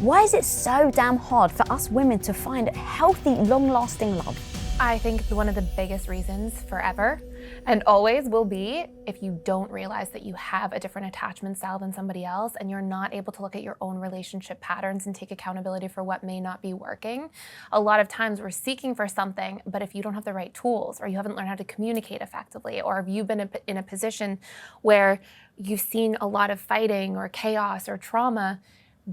Why is it so damn hard for us women to find healthy, long-lasting love? I think one of the biggest reasons forever and always will be if you don't realize that you have a different attachment style than somebody else and you're not able to look at your own relationship patterns and take accountability for what may not be working. A lot of times we're seeking for something, but if you don't have the right tools or you haven't learned how to communicate effectively, or if you've been in a position where you've seen a lot of fighting or chaos or trauma,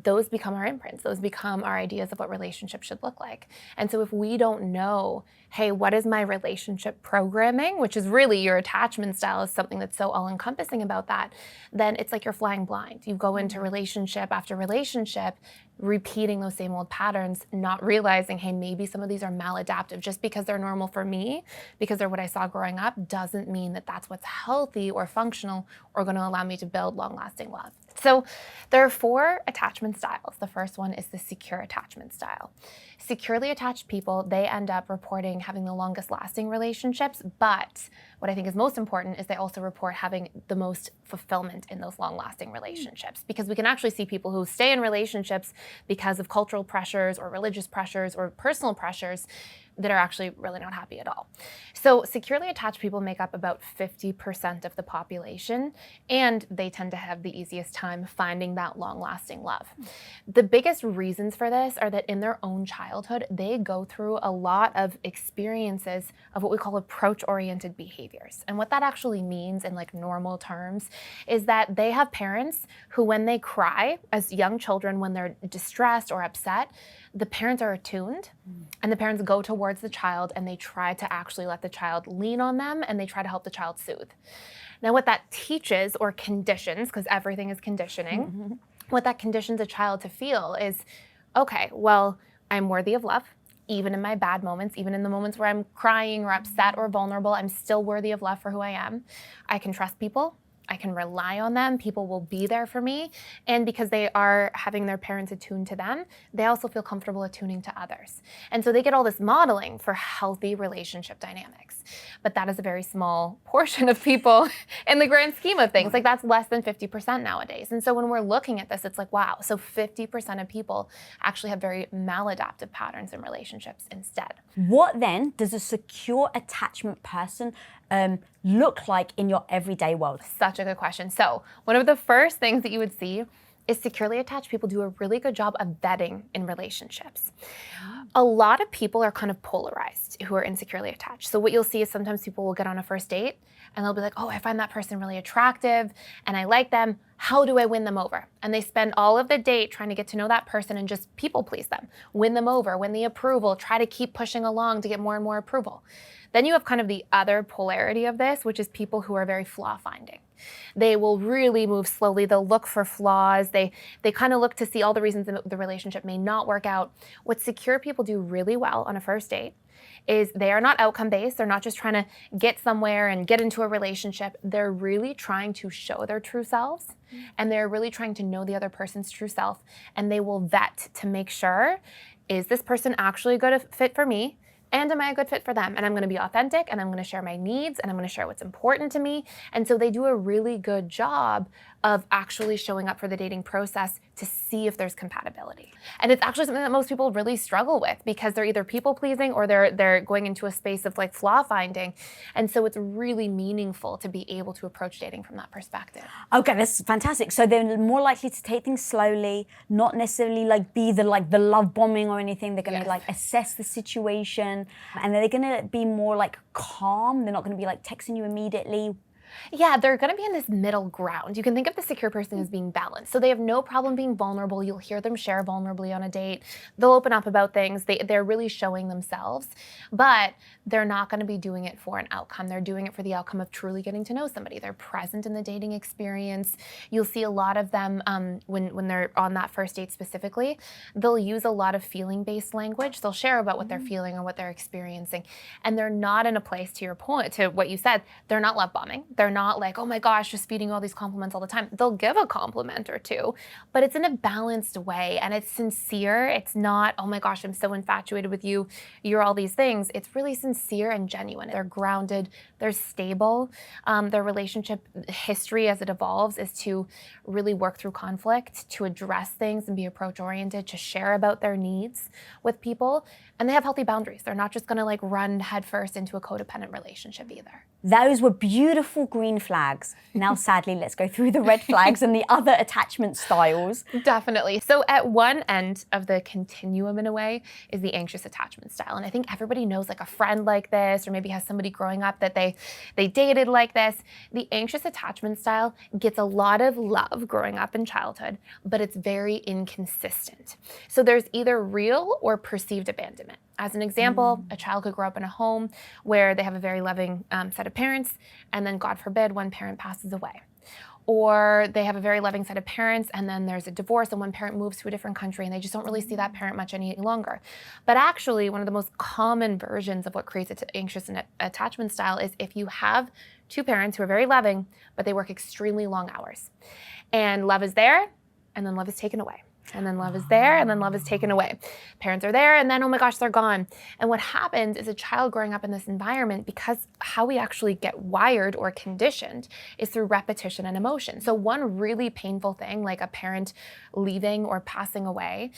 those become our imprints. Those become our ideas of what relationships should look like. And so if we don't know, hey, what is my relationship programming, which is really your attachment style is something that's so all-encompassing about that, then it's like you're flying blind. You go into relationship after relationship, repeating those same old patterns, not realizing, hey, maybe some of these are maladaptive. Just because they're normal for me, because they're what I saw growing up, doesn't mean that that's what's healthy or functional or going to allow me to build long-lasting love. So there are 4 attachment styles. The first one is the secure attachment style. Securely attached people, they end up reporting having the longest lasting relationships, but what I think is most important is they also report having the most fulfillment in those long-lasting relationships, because we can actually see people who stay in relationships because of cultural pressures or religious pressures or personal pressures that are actually really not happy at all. So securely attached people make up about 50% of the population, and they tend to have the easiest time finding that long-lasting love. The biggest reasons for this are that in their own childhood, they go through a lot of experiences of what we call approach-oriented behaviors. And what that actually means in like normal terms is that they have parents who, when they cry as young children, when they're distressed or upset, the parents are attuned and the parents go towards the child and they try to actually let the child lean on them and they try to help the child soothe. Now what that teaches or conditions, because everything is conditioning, what that conditions a child to feel is, okay, well, I'm worthy of love. Even in my bad moments, even in the moments where I'm crying or upset or vulnerable, I'm still worthy of love for who I am. I can trust people. I can rely on them. People will be there for me. And because they are having their parents attuned to them, they also feel comfortable attuning to others. And so they get all this modeling for healthy relationship dynamics. But that is a very small portion of people in the grand scheme of things. Like that's less than 50% nowadays. And so when we're looking at this, it's like, wow, so 50% of people actually have very maladaptive patterns in relationships instead. What then does a secure attachment person look like in your everyday world? Such a good question. So one of the first things that you would see is securely attached people do a really good job of vetting in relationships. A lot of people are kind of polarized who are insecurely attached. So what you'll see is sometimes people will get on a first date and they'll be like, oh, I find that person really attractive and I like them. How do I win them over? And they spend all of the date trying to get to know that person and just people please them, win them over, win the approval, try to keep pushing along to get more and more approval. Then you have kind of the other polarity of this, which is people who are very flaw finding. They will really move slowly. They'll look for flaws. They kind of look to see all the reasons the relationship may not work out. What secure people do really well on a first date is they are not outcome based. They're not just trying to get somewhere and get into a relationship. They're really trying to show their true selves and they're really trying to know the other person's true self, and they will vet to make sure, is this person actually a good fit for me? And am I a good fit for them? And I'm going to be authentic and I'm going to share my needs and I'm going to share what's important to me. And so they do a really good job of actually showing up for the dating process to see if there's compatibility. And it's actually something that most people really struggle with because they're either people pleasing or they're going into a space of like flaw finding. And so it's really meaningful to be able to approach dating from that perspective. Okay, that's fantastic. So they're more likely to take things slowly, not necessarily like be the love bombing or anything. They're going to like assess the situation, and they're going to be more like calm. They're not going to be like texting you immediately. Yeah, they're going to be in this middle ground. You can think of the secure person as being balanced. So they have no problem being vulnerable. You'll hear them share vulnerably on a date. They'll open up about things. They're really showing themselves, but they're not going to be doing it for an outcome. They're doing it for the outcome of truly getting to know somebody. They're present in the dating experience. You'll see a lot of them when they're on that first date specifically, they'll use a lot of feeling-based language. They'll share about what they're feeling or what they're experiencing. And they're not in a place, to your point, to what you said, they're not love bombing. They're They're not like, oh my gosh, just feeding you all these compliments all the time. They'll give a compliment or two, but it's in a balanced way and it's sincere. It's not, oh my gosh, I'm so infatuated with you. You're all these things. It's really sincere and genuine. They're grounded. They're stable. Their relationship history as it evolves is to really work through conflict, to address things and be approach oriented, to share about their needs with people. And they have healthy boundaries. They're not just gonna like run headfirst into a codependent relationship either. Those were beautiful green flags. Now, sadly, let's go through the red flags and the other attachment styles. Definitely. So at one end of the continuum in a way is the anxious attachment style. And I think everybody knows like a friend like this, or maybe has somebody growing up that they dated like this. The anxious attachment style gets a lot of love growing up in childhood, but it's very inconsistent. So there's either real or perceived abandonment. As an example, a child could grow up in a home where they have a very loving set of parents, and then God forbid, one parent passes away. Or they have a very loving set of parents, and then there's a divorce and one parent moves to a different country and they just don't really see that parent much any longer. But actually, one of the most common versions of what creates an anxious attachment style is if you have two parents who are very loving, but they work extremely long hours. And love is there, and then love is taken away. And then love is there, and then love is taken away. Parents are there, and then, oh my gosh, they're gone. And what happens is a child growing up in this environment, because how we actually get wired or conditioned is through repetition and emotion. So one really painful thing, like a parent leaving or passing away,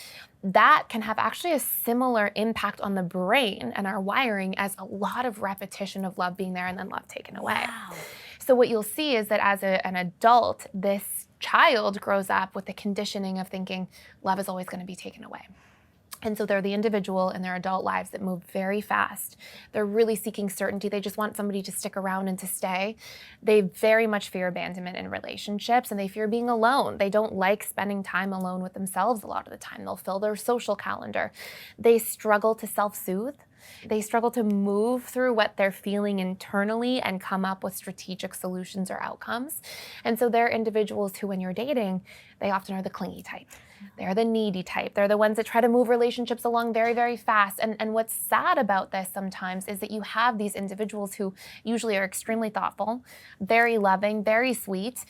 that can have actually a similar impact on the brain and our wiring as a lot of repetition of love being there and then love taken away. Wow. So what you'll see is that as an adult, this child grows up with the conditioning of thinking love is always going to be taken away. And so they're the individual in their adult lives that move very fast. They're really seeking certainty. They just want somebody to stick around and to stay. They very much fear abandonment in relationships, and they fear being alone. They don't like spending time alone with themselves a lot of the time. They'll fill their social calendar. They struggle to self-soothe. They struggle to move through what they're feeling internally and come up with strategic solutions or outcomes. And so they're individuals who, when you're dating, they often are the clingy type. They're the needy type. They're the ones that try to move relationships along very, very fast. And what's sad about this sometimes is that you have these individuals who usually are extremely thoughtful, very loving, very sweet,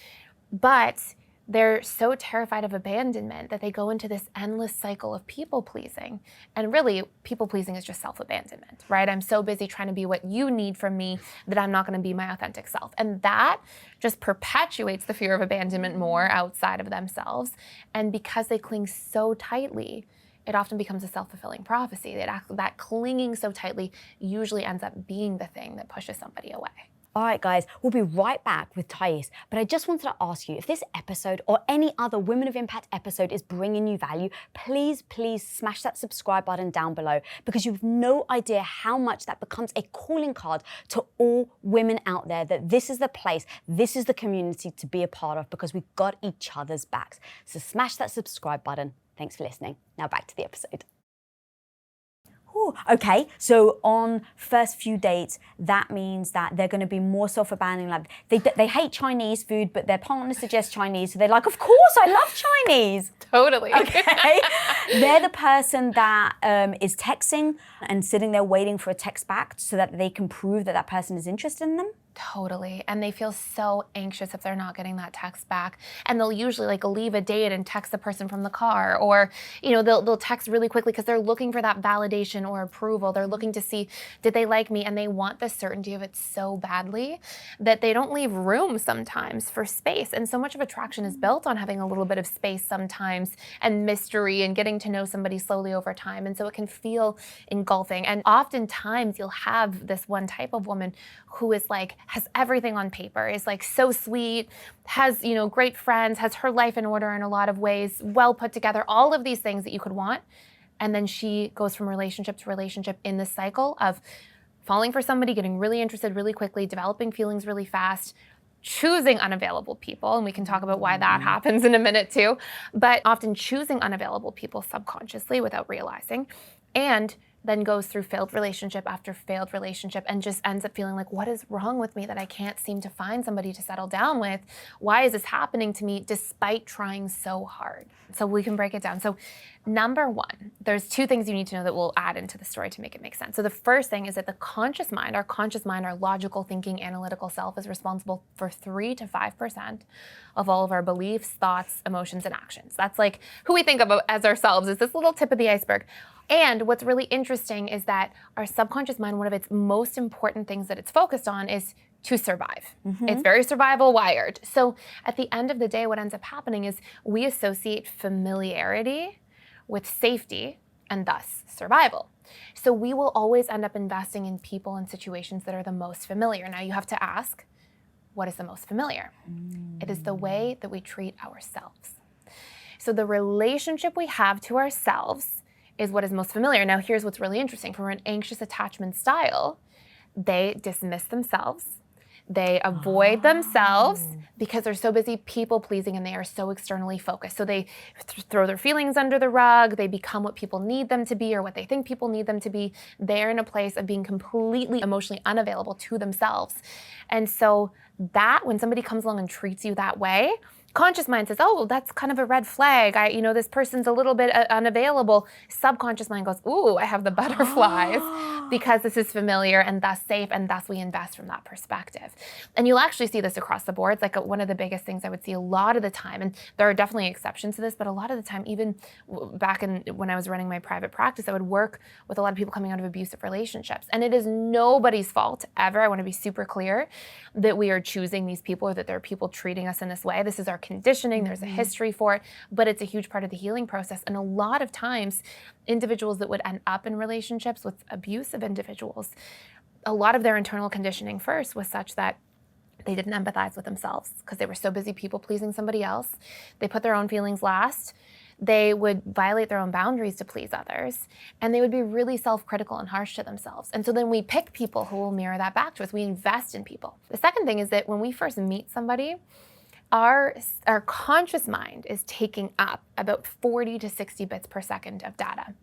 but they're so terrified of abandonment that they go into this endless cycle of people pleasing. And really, people pleasing is just self-abandonment, right? I'm so busy trying to be what you need from me that I'm not going to be my authentic self. And that just perpetuates the fear of abandonment more outside of themselves. And because they cling so tightly, it often becomes a self-fulfilling prophecy. That clinging so tightly usually ends up being the thing that pushes somebody away. All right, guys, we'll be right back with Thais, but I just wanted to ask you, if this episode or any other Women of Impact episode is bringing you value, please smash that subscribe button down below, because you have no idea how much that becomes a calling card to all women out there that this is the place, this is the community to be a part of, because we've got each other's backs. So smash that subscribe button. Thanks for listening. Now back to the episode. Okay, so on first few dates, that means that they're going to be more self-abandoning. Like they hate Chinese food, but their partner suggests Chinese, so they're like, of course, I love Chinese. Totally. Okay. They're the person that is texting and sitting there waiting for a text back so that they can prove that that person is interested in them. Totally. And they feel so anxious if they're not getting that text back. And they'll usually like leave a date and text the person from the car, or, you know, they'll text really quickly because they're looking for that validation or approval. They're looking to see, did they like me? And they want the certainty of it so badly that they don't leave room sometimes for space. And so much of attraction is built on having a little bit of space sometimes, and mystery, and getting to know somebody slowly over time. And so it can feel engulfing. And oftentimes you'll have this one type of woman who is like, has everything on paper, is like so sweet, has, you know, great friends, has her life in order in a lot of ways, well put together, all of these things that you could want. And then she goes from relationship to relationship in this cycle of falling for somebody, getting really interested really quickly, developing feelings really fast, choosing unavailable people, and we can talk about why that happens in a minute too, but often choosing unavailable people subconsciously without realizing, and then goes through failed relationship after failed relationship and just ends up feeling like, what is wrong with me that I can't seem to find somebody to settle down with? Why is this happening to me despite trying so hard? So we can break it down. So number one, there's two things you need to know that we'll add into the story to make it make sense. So the first thing is that the conscious mind, our logical thinking, analytical self, is responsible for 3 to 5% of all of our beliefs, thoughts, emotions, and actions. That's like who we think of as ourselves, is this little tip of the iceberg. And what's really interesting is that our subconscious mind, one of its most important things that it's focused on is to survive. It's very survival wired. So at the end of the day, what ends up happening is we associate familiarity with safety and thus survival. So we will always end up investing in people and situations that are the most familiar. Now you have to ask, what is the most familiar? It is the way that we treat ourselves. So the relationship we have to ourselves is what is most familiar. Now here's what's really interesting. From an anxious attachment style, they dismiss themselves. They avoid themselves because they're so busy people pleasing and they are so externally focused. So they throw their feelings under the rug. They become what people need them to be or what they think people need them to be. They're in a place of being completely emotionally unavailable to themselves. And so that when somebody comes along and treats you that way, conscious mind says, oh, that's kind of a red flag. This person's a little bit unavailable. Subconscious mind goes, ooh, I have the butterflies because this is familiar and thus safe, and thus we invest from that perspective. And you'll actually see this across the board. It's like one of the biggest things I would see a lot of the time, and there are definitely exceptions to this, but a lot of the time, even back when I was running my private practice, I would work with a lot of people coming out of abusive relationships. And it is nobody's fault ever. I want to be super clear that we are choosing these people or that there are people treating us in this way. This is our conditioning, there's a history for it, but it's a huge part of the healing process. And a lot of times, individuals that would end up in relationships with abusive individuals, a lot of their internal conditioning first was such that they didn't empathize with themselves because they were so busy people pleasing somebody else. They put their own feelings last. They would violate their own boundaries to please others, and they would be really self-critical and harsh to themselves. And so then we pick people who will mirror that back to us. We invest in people. The second thing is that when we first meet somebody, our conscious mind is taking up about 40 to 60 bits per second of data,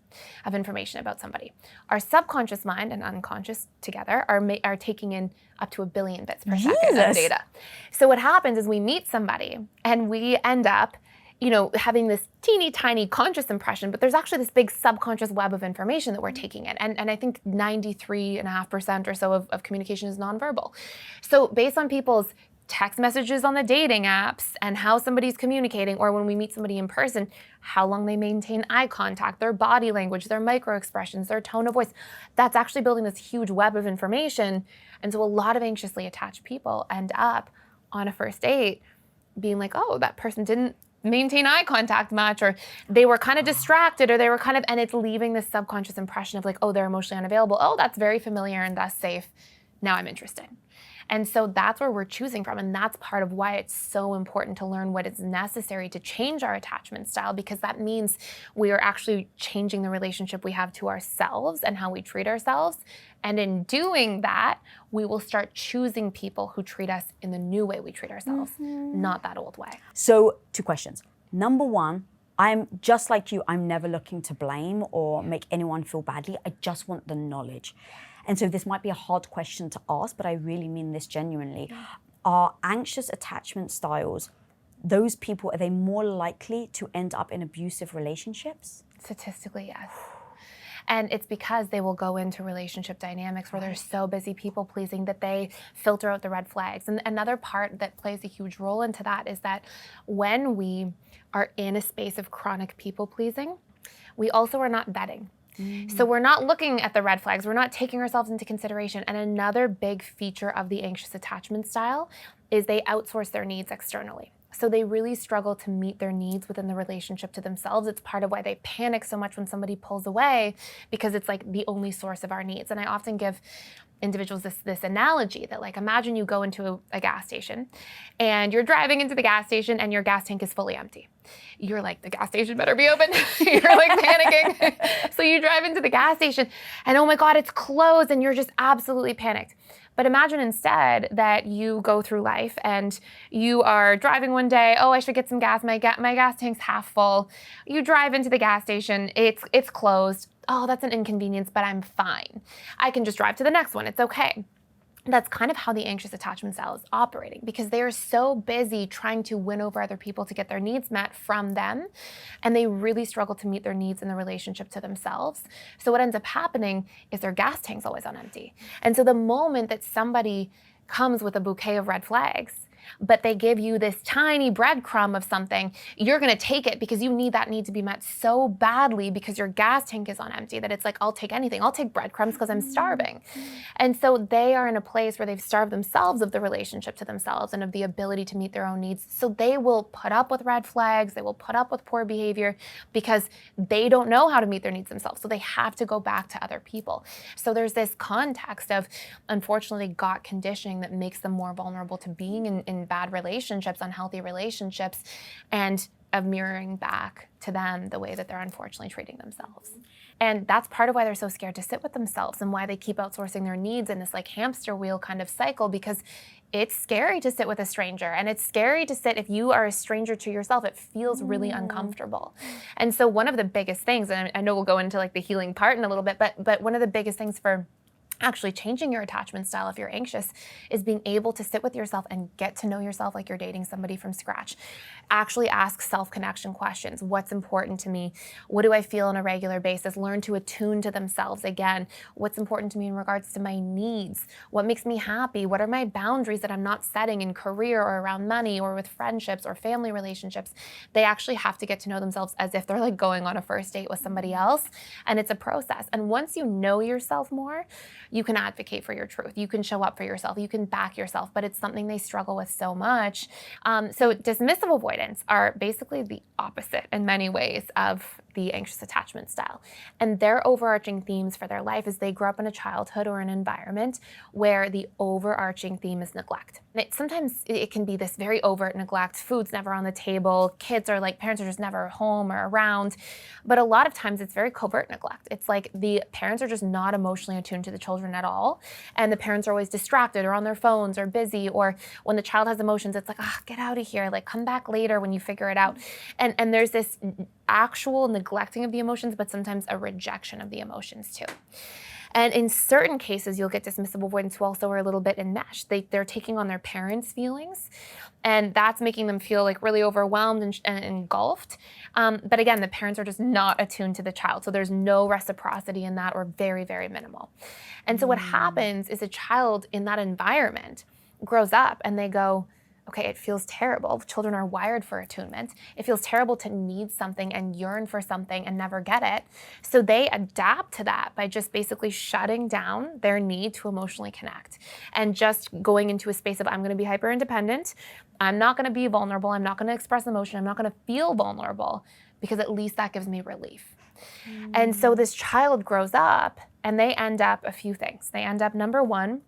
of information about somebody. Our subconscious mind and unconscious together are taking in up to 1 billion bits per second of data. So what happens is we meet somebody and we end up having this teeny tiny conscious impression, but there's actually this big subconscious web of information that we're taking in. And I think 93.5% or so of communication is nonverbal. So based on people's text messages on the dating apps and how somebody's communicating, or when we meet somebody in person, how long they maintain eye contact, their body language, their micro expressions, their tone of voice, that's actually building this huge web of information. And so a lot of anxiously attached people end up on a first date being like, oh, that person didn't maintain eye contact much, or they were kind of distracted, or they were and it's leaving this subconscious impression of like, oh, they're emotionally unavailable. Oh, that's very familiar and thus safe. Now I'm interested. And so that's where we're choosing from. And that's part of why it's so important to learn what is necessary to change our attachment style, because that means we are actually changing the relationship we have to ourselves and how we treat ourselves. And in doing that, we will start choosing people who treat us in the new way we treat ourselves, not that old way. So 2 questions. Number 1, I'm just like you. I'm never looking to blame or make anyone feel badly. I just want the knowledge. And so this might be a hard question to ask, but I really mean this genuinely. Are anxious attachment styles, those people, are they more likely to end up in abusive relationships? Statistically, yes. And it's because they will go into relationship dynamics where they're so busy people pleasing that they filter out the red flags. And another part that plays a huge role into that is that when we are in a space of chronic people pleasing, we also are not vetting. So we're not looking at the red flags. We're not taking ourselves into consideration. And another big feature of the anxious attachment style is they outsource their needs externally. So they really struggle to meet their needs within the relationship to themselves. It's part of why they panic so much when somebody pulls away, because it's like the only source of our needs. And I often give individuals this analogy that, like, imagine you go into a gas station and you're driving into the gas station and your gas tank is fully empty. You're like, the gas station better be open. You're like panicking. So you drive into the gas station and oh my God, it's closed, and you're just absolutely panicked. But imagine instead that you go through life and you are driving one day, oh, I should get some gas, my gas tank's half full. You drive into the gas station, it's closed. oh, that's an inconvenience, but I'm fine. I can just drive to the next one. It's okay. That's kind of how the anxious attachment style is operating, because they are so busy trying to win over other people to get their needs met from them, and they really struggle to meet their needs in the relationship to themselves. So what ends up happening is their gas tank's always on empty. And so the moment that somebody comes with a bouquet of red flags, but they give you this tiny breadcrumb of something, you're gonna take it because you need that need to be met so badly because your gas tank is on empty that it's like, I'll take anything. I'll take breadcrumbs because I'm starving. And so they are in a place where they've starved themselves of the relationship to themselves and of the ability to meet their own needs. So they will put up with red flags, they will put up with poor behavior because they don't know how to meet their needs themselves. So they have to go back to other people. So there's this context of, unfortunately, got conditioning that makes them more vulnerable to being in bad relationships, unhealthy relationships, and of mirroring back to them the way that they're unfortunately treating themselves. And that's part of why they're so scared to sit with themselves and why they keep outsourcing their needs in this like hamster wheel kind of cycle, because it's scary to sit with a stranger, and it's scary to sit, if you are a stranger to yourself, it feels really uncomfortable. And so one of the biggest things, and I know we'll go into like the healing part in a little bit, but one of the biggest things for actually changing your attachment style if you're anxious is being able to sit with yourself and get to know yourself like you're dating somebody from scratch. Actually ask self-connection questions. What's important to me? What do I feel on a regular basis? Learn to attune to themselves again. What's important to me in regards to my needs? What makes me happy? What are my boundaries that I'm not setting in career or around money or with friendships or family relationships? They actually have to get to know themselves as if they're like going on a first date with somebody else, and it's a process. And once you know yourself more, you can advocate for your truth. You can show up for yourself. You can back yourself, but it's something they struggle with so much. So dismissive avoidants are basically the opposite in many ways of the anxious attachment style. And their overarching themes for their life is they grow up in a childhood or an environment where the overarching theme is neglect. And sometimes it can be this very overt neglect. Food's never on the table. Kids are like, parents are just never home or around. But a lot of times it's very covert neglect. It's like the parents are just not emotionally attuned to the children at all. And the parents are always distracted or on their phones or busy, or when the child has emotions, it's like, get out of here. Like, come back later when you figure it out. And there's this actual neglecting of the emotions, but sometimes a rejection of the emotions too. And in certain cases, you'll get dismissive avoidants who also are a little bit enmeshed. They're taking on their parents' feelings, and that's making them feel like really overwhelmed and engulfed. But again, the parents are just not attuned to the child. So there's no reciprocity in that, or very, very minimal. And so what happens is a child in that environment grows up and they go, okay, it feels terrible. Children are wired for attunement. It feels terrible to need something and yearn for something and never get it. So they adapt to that by just basically shutting down their need to emotionally connect and just going into a space of, I'm going to be hyper independent. I'm not going to be vulnerable. I'm not going to express emotion. I'm not going to feel vulnerable, because at least that gives me relief. And so this child grows up and they end up a few things. They end up, number one,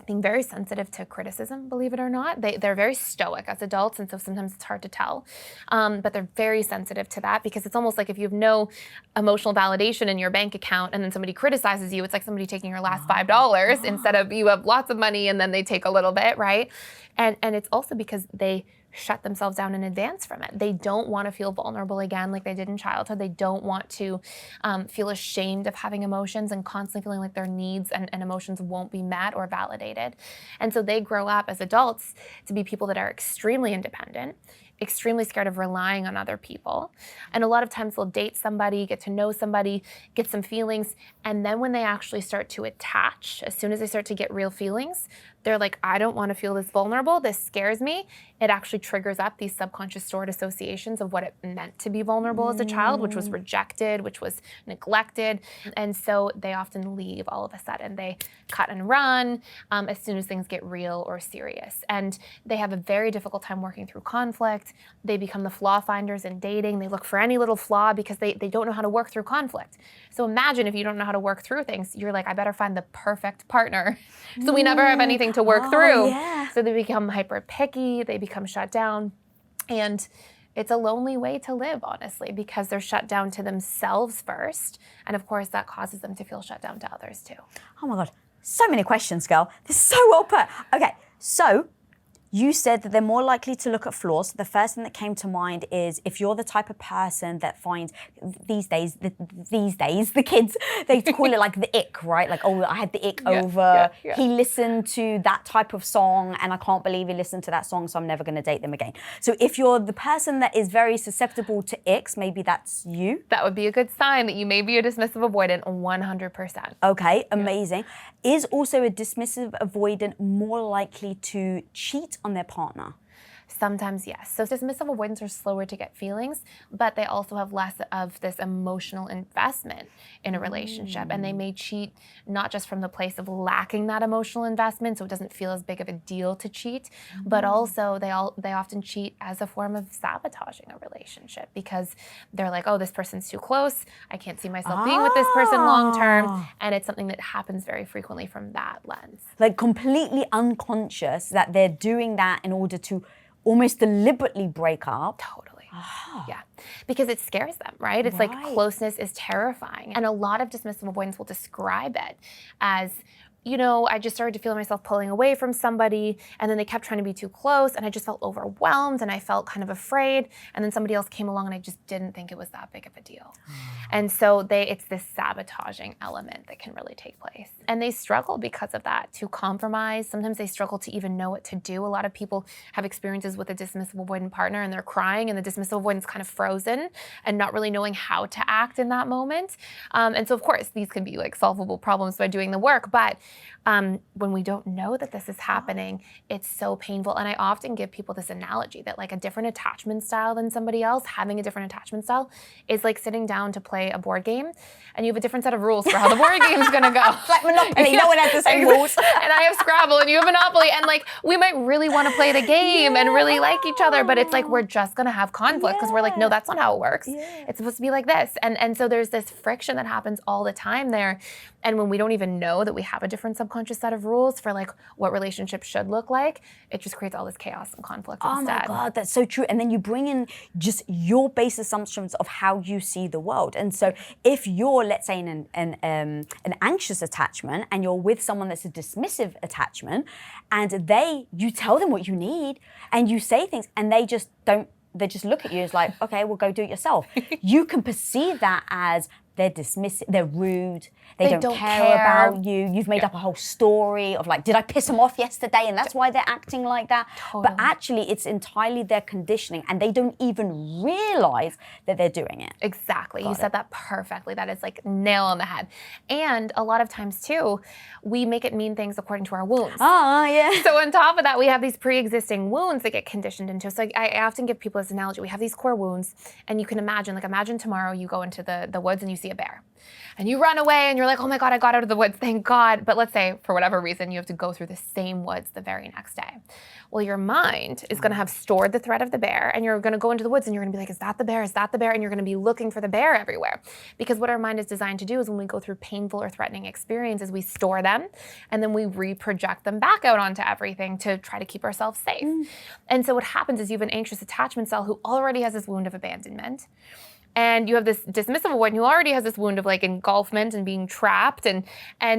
being very sensitive to criticism, believe it or not. They're very stoic as adults, and so sometimes it's hard to tell. But they're very sensitive to that, because it's almost like if you have no emotional validation in your bank account and then somebody criticizes you, it's like somebody taking your last $5 instead of you have lots of money and then they take a little bit, right? And it's also because they shut themselves down in advance from it. They don't want to feel vulnerable again like they did in childhood. They don't want to feel ashamed of having emotions and constantly feeling like their needs and emotions won't be met or validated. And so they grow up as adults to be people that are extremely independent, extremely scared of relying on other people. And a lot of times they'll date somebody, get to know somebody, get some feelings, and then when they actually start to attach, as soon as they start to get real feelings, they're like, I don't want to feel this vulnerable, this scares me. It actually triggers up these subconscious stored associations of what it meant to be vulnerable as a child, which was rejected, which was neglected. And so they often leave all of a sudden. They cut and run as soon as things get real or serious. And they have a very difficult time working through conflict. They become the flaw finders in dating. They look for any little flaw because they don't know how to work through conflict. So imagine if you don't know how to work through things, you're like, I better find the perfect partner. So we never have anything to work through. Yeah. So they become hyper picky, they become shut down. And it's a lonely way to live, honestly, because they're shut down to themselves first. And of course, that causes them to feel shut down to others too. Oh my God, so many questions, girl. This is so well put. Okay, so You said that they're more likely to look at flaws. The first thing that came to mind is if you're the type of person that finds these days the kids, they call it like the ick, right? Like, oh, I had the ick over he listened to that type of song and I can't believe he listened to that song, so I'm never going to date them again. So if you're the person that is very susceptible to icks, maybe that's you. That would be a good sign that you may be a dismissive avoidant 100%. Okay, amazing. Is also a dismissive avoidant more likely to cheat on their partner? Sometimes yes. So dismissive avoidants are slower to get feelings, but they also have less of this emotional investment in a relationship. And they may cheat not just from the place of lacking that emotional investment, so it doesn't feel as big of a deal to cheat, but also they often cheat as a form of sabotaging a relationship because they're like, oh, this person's too close. I can't see myself being with this person long term. And it's something that happens very frequently from that lens. Like completely unconscious that they're doing that in order to almost deliberately break up. Totally. Yeah. Because it scares them, right? It's like closeness is terrifying. And a lot of dismissive avoidants will describe it as, you know, I just started to feel myself pulling away from somebody, and then they kept trying to be too close, and I just felt overwhelmed, and I felt kind of afraid, and then somebody else came along, and I just didn't think it was that big of a deal. And so it's this sabotaging element that can really take place. And they struggle because of that to compromise. Sometimes they struggle to even know what to do. A lot of people have experiences with a dismissive avoidant partner, and they're crying, and the dismissive avoidant's kind of frozen and not really knowing how to act in that moment. And so, of course, these can be like solvable problems by doing the work, but when we don't know that this is happening, it's so painful. And I often give people this analogy that like a different attachment style than somebody else, having a different attachment style is like sitting down to play a board game and you have a different set of rules for how the board game's gonna go. Like Monopoly, no one has the same rules. And I have Scrabble and you have Monopoly, and like we might really want to play the game and really like each other, but it's like we're just gonna have conflict because we're like, no, that's not how it works. It's supposed to be like this. And so there's this friction that happens all the time there. And when we don't even know that we have a different subconscious set of rules for like what relationships should look like, it just creates all this chaos and conflict instead. Oh my God, that's so true. And then you bring in just your base assumptions of how you see the world. And so if you're, let's say, in an anxious attachment and you're with someone that's a dismissive attachment, and you tell them what you need and you say things and they just look at you as like, okay, well, go do it yourself. You can perceive that as they're dismissive, they're rude, they don't care about you. You've made up a whole story of like, did I piss them off yesterday? And that's why they're acting like that. Totally. But actually, it's entirely their conditioning and they don't even realize that they're doing it. Exactly. You said that perfectly. That is like nail on the head. And a lot of times too, we make it mean things according to our wounds. Oh, yeah. So on top of that, we have these pre-existing wounds that get conditioned into. So I often give people this analogy. We have these core wounds and you can imagine tomorrow you go into the woods and you see a bear and you run away and you're like, oh my God, I got out of the woods, thank God. But let's say for whatever reason, you have to go through the same woods the very next day. Well, your mind is going to have stored the threat of the bear and you're going to go into the woods and you're going to be like, is that the bear? Is that the bear? And you're going to be looking for the bear everywhere. Because what our mind is designed to do is when we go through painful or threatening experiences, we store them and then we reproject them back out onto everything to try to keep ourselves safe. And so what happens is you have an anxious attachment style who already has this wound of abandonment. And you have this dismissive avoidant who already has this wound of like engulfment and being trapped and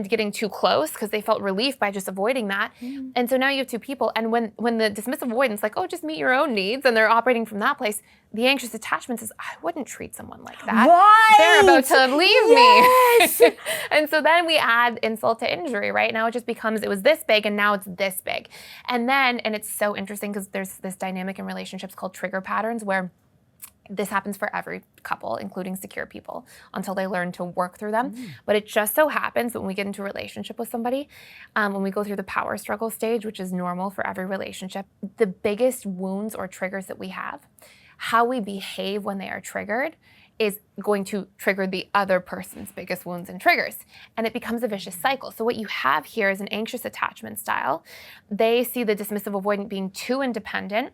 getting too close because they felt relief by just avoiding that. And so now you have two people. And when the dismissive avoidant's like, oh, just meet your own needs, and they're operating from that place, the anxious attachment says, I wouldn't treat someone like that. Right. They're about to leave me. And so then we add insult to injury, right? Now it just becomes, it was this big and now it's this big. And it's so interesting because there's this dynamic in relationships called trigger patterns where this happens for every couple, including secure people, until they learn to work through them. But it just so happens when we get into a relationship with somebody, when we go through the power struggle stage, which is normal for every relationship, the biggest wounds or triggers that we have, how we behave when they are triggered is going to trigger the other person's biggest wounds and triggers. And it becomes a vicious cycle. So what you have here is an anxious attachment style. They see the dismissive avoidant being too independent.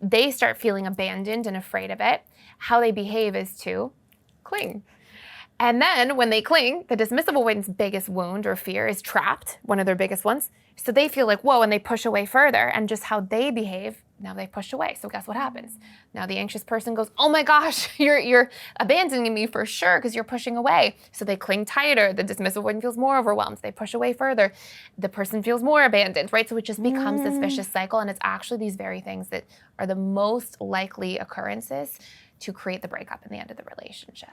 They start feeling abandoned and afraid of it. How they behave is to cling. And then when they cling, the dismissive avoidant's biggest wound or fear is trapped, one of their biggest ones. So they feel like, whoa, and they push away further. And just how they behave, now they push away. So guess what happens? Now the anxious person goes, oh my gosh, you're abandoning me for sure because you're pushing away. So they cling tighter. The dismissive avoidant feels more overwhelmed. They push away further. The person feels more abandoned, right? So it just becomes this vicious cycle. And it's actually these very things that are the most likely occurrences to create the breakup in the end of the relationship.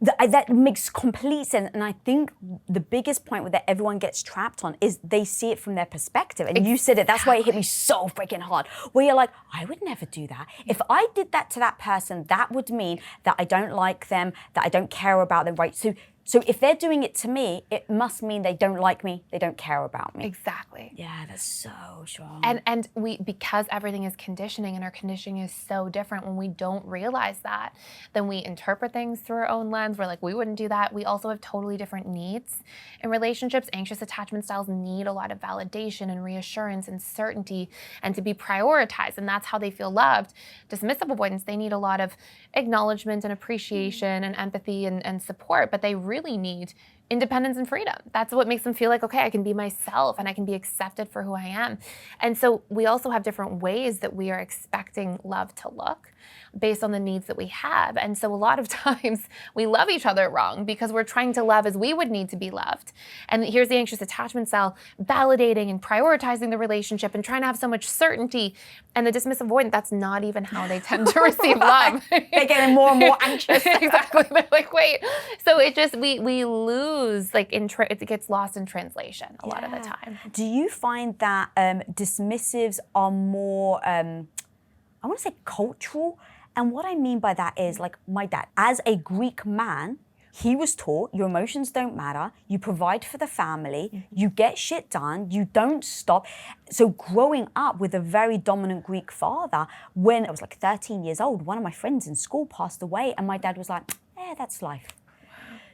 That makes complete sense. And I think the biggest point that everyone gets trapped on is they see it from their perspective. And you said it, that's why it hit me so freaking hard. Where you're like, I would never do that. If I did that to that person, that would mean that I don't like them, that I don't care about them, right? So if they're doing it to me, it must mean they don't like me, they don't care about me. Exactly. Yeah, that's so strong. And because everything is conditioning and our conditioning is so different, when we don't realize that, then we interpret things through our own lens. We're like, we wouldn't do that. We also have totally different needs in relationships. Anxious attachment styles need a lot of validation and reassurance and certainty and to be prioritized. And that's how they feel loved. Dismissive avoidance, they need a lot of acknowledgement and appreciation and empathy and support, but they really need independence and freedom. That's what makes them feel like, okay, I can be myself and I can be accepted for who I am. And so we also have different ways that we are expecting love to look based on the needs that we have. And so a lot of times we love each other wrong because we're trying to love as we would need to be loved. And here's the anxious attachment style validating and prioritizing the relationship and trying to have so much certainty. And the dismissive avoidant, that's not even how they tend to receive love. They're getting more and more anxious. Exactly. They're like, wait. So it just, we lose, like, it gets lost in translation a lot of the time. Do you find that dismissives are more, I want to say cultural? And what I mean by that is, like, my dad, as a Greek man, he was taught your emotions don't matter, you provide for the family, you get shit done, you don't stop. So growing up with a very dominant Greek father, when I was like 13 years old, one of my friends in school passed away and my dad was like, that's life.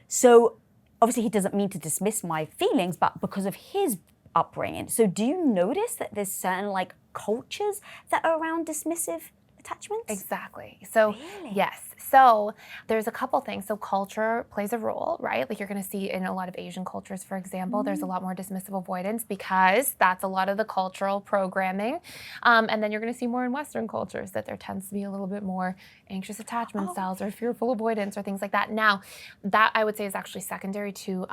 So obviously he doesn't mean to dismiss my feelings, but because of his upbringing. So do you notice that there's certain like cultures that are around dismissive attachments? Exactly. So yes. So there's a couple things. So culture plays a role, right? Like you're going to see in a lot of Asian cultures, for example, there's a lot more dismissive avoidance because that's a lot of the cultural programming. And then you're going to see more in Western cultures that there tends to be a little bit more anxious attachment styles or fearful avoidance or things like that. Now, that I would say is actually secondary to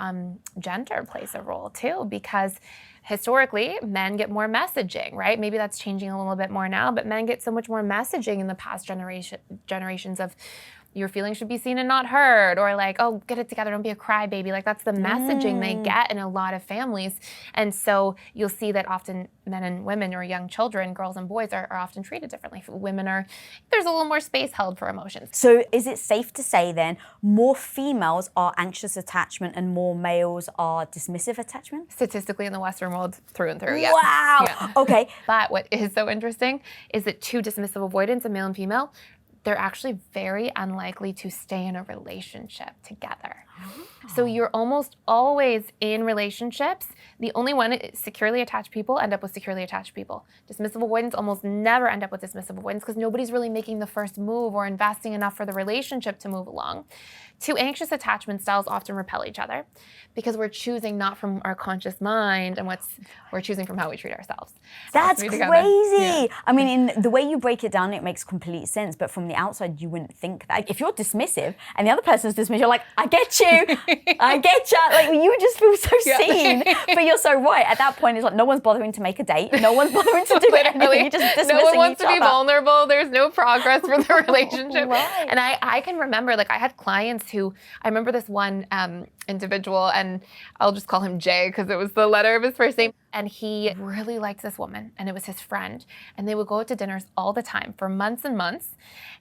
gender plays a role too, because historically, men get more messaging, right? Maybe that's changing a little bit more now, but men get so much more messaging in the past generations of your feelings should be seen and not heard, or like, oh, get it together, don't be a crybaby. Like that's the messaging they get in a lot of families. And so you'll see that often men and women or young children, girls and boys are often treated differently. Women there's a little more space held for emotions. So is it safe to say then more females are anxious attachment and more males are dismissive attachment? Statistically in the Western world, through and through, yes. Wow, Yeah. Okay. But what is so interesting is that two dismissive avoidants, a male and female, they're actually very unlikely to stay in a relationship together. So you're almost always in relationships. The only one, securely attached people end up with securely attached people. Dismissive avoidants almost never end up with dismissive avoidance because nobody's really making the first move or investing enough for the relationship to move along. Two anxious attachment styles often repel each other because we're choosing not from our conscious mind and we're choosing from how we treat ourselves. That's crazy. Yeah. I mean, in the way you break it down, it makes complete sense. But from the outside, you wouldn't think that. If you're dismissive and the other person's dismissive, you're like, I get you. I get you. Like you would just feel so seen. But you're so right. At that point, it's like no one's bothering to make a date. No one's bothering to do anything. You're just dismissing no one wants each to be other. vulnerable. There's no progress for the relationship. Right. And I can remember, like I had clients who, I remember this one individual, and I'll just call him Jay because it was the letter of his first name. And he really liked this woman, and it was his friend. And they would go out to dinners all the time for months and months.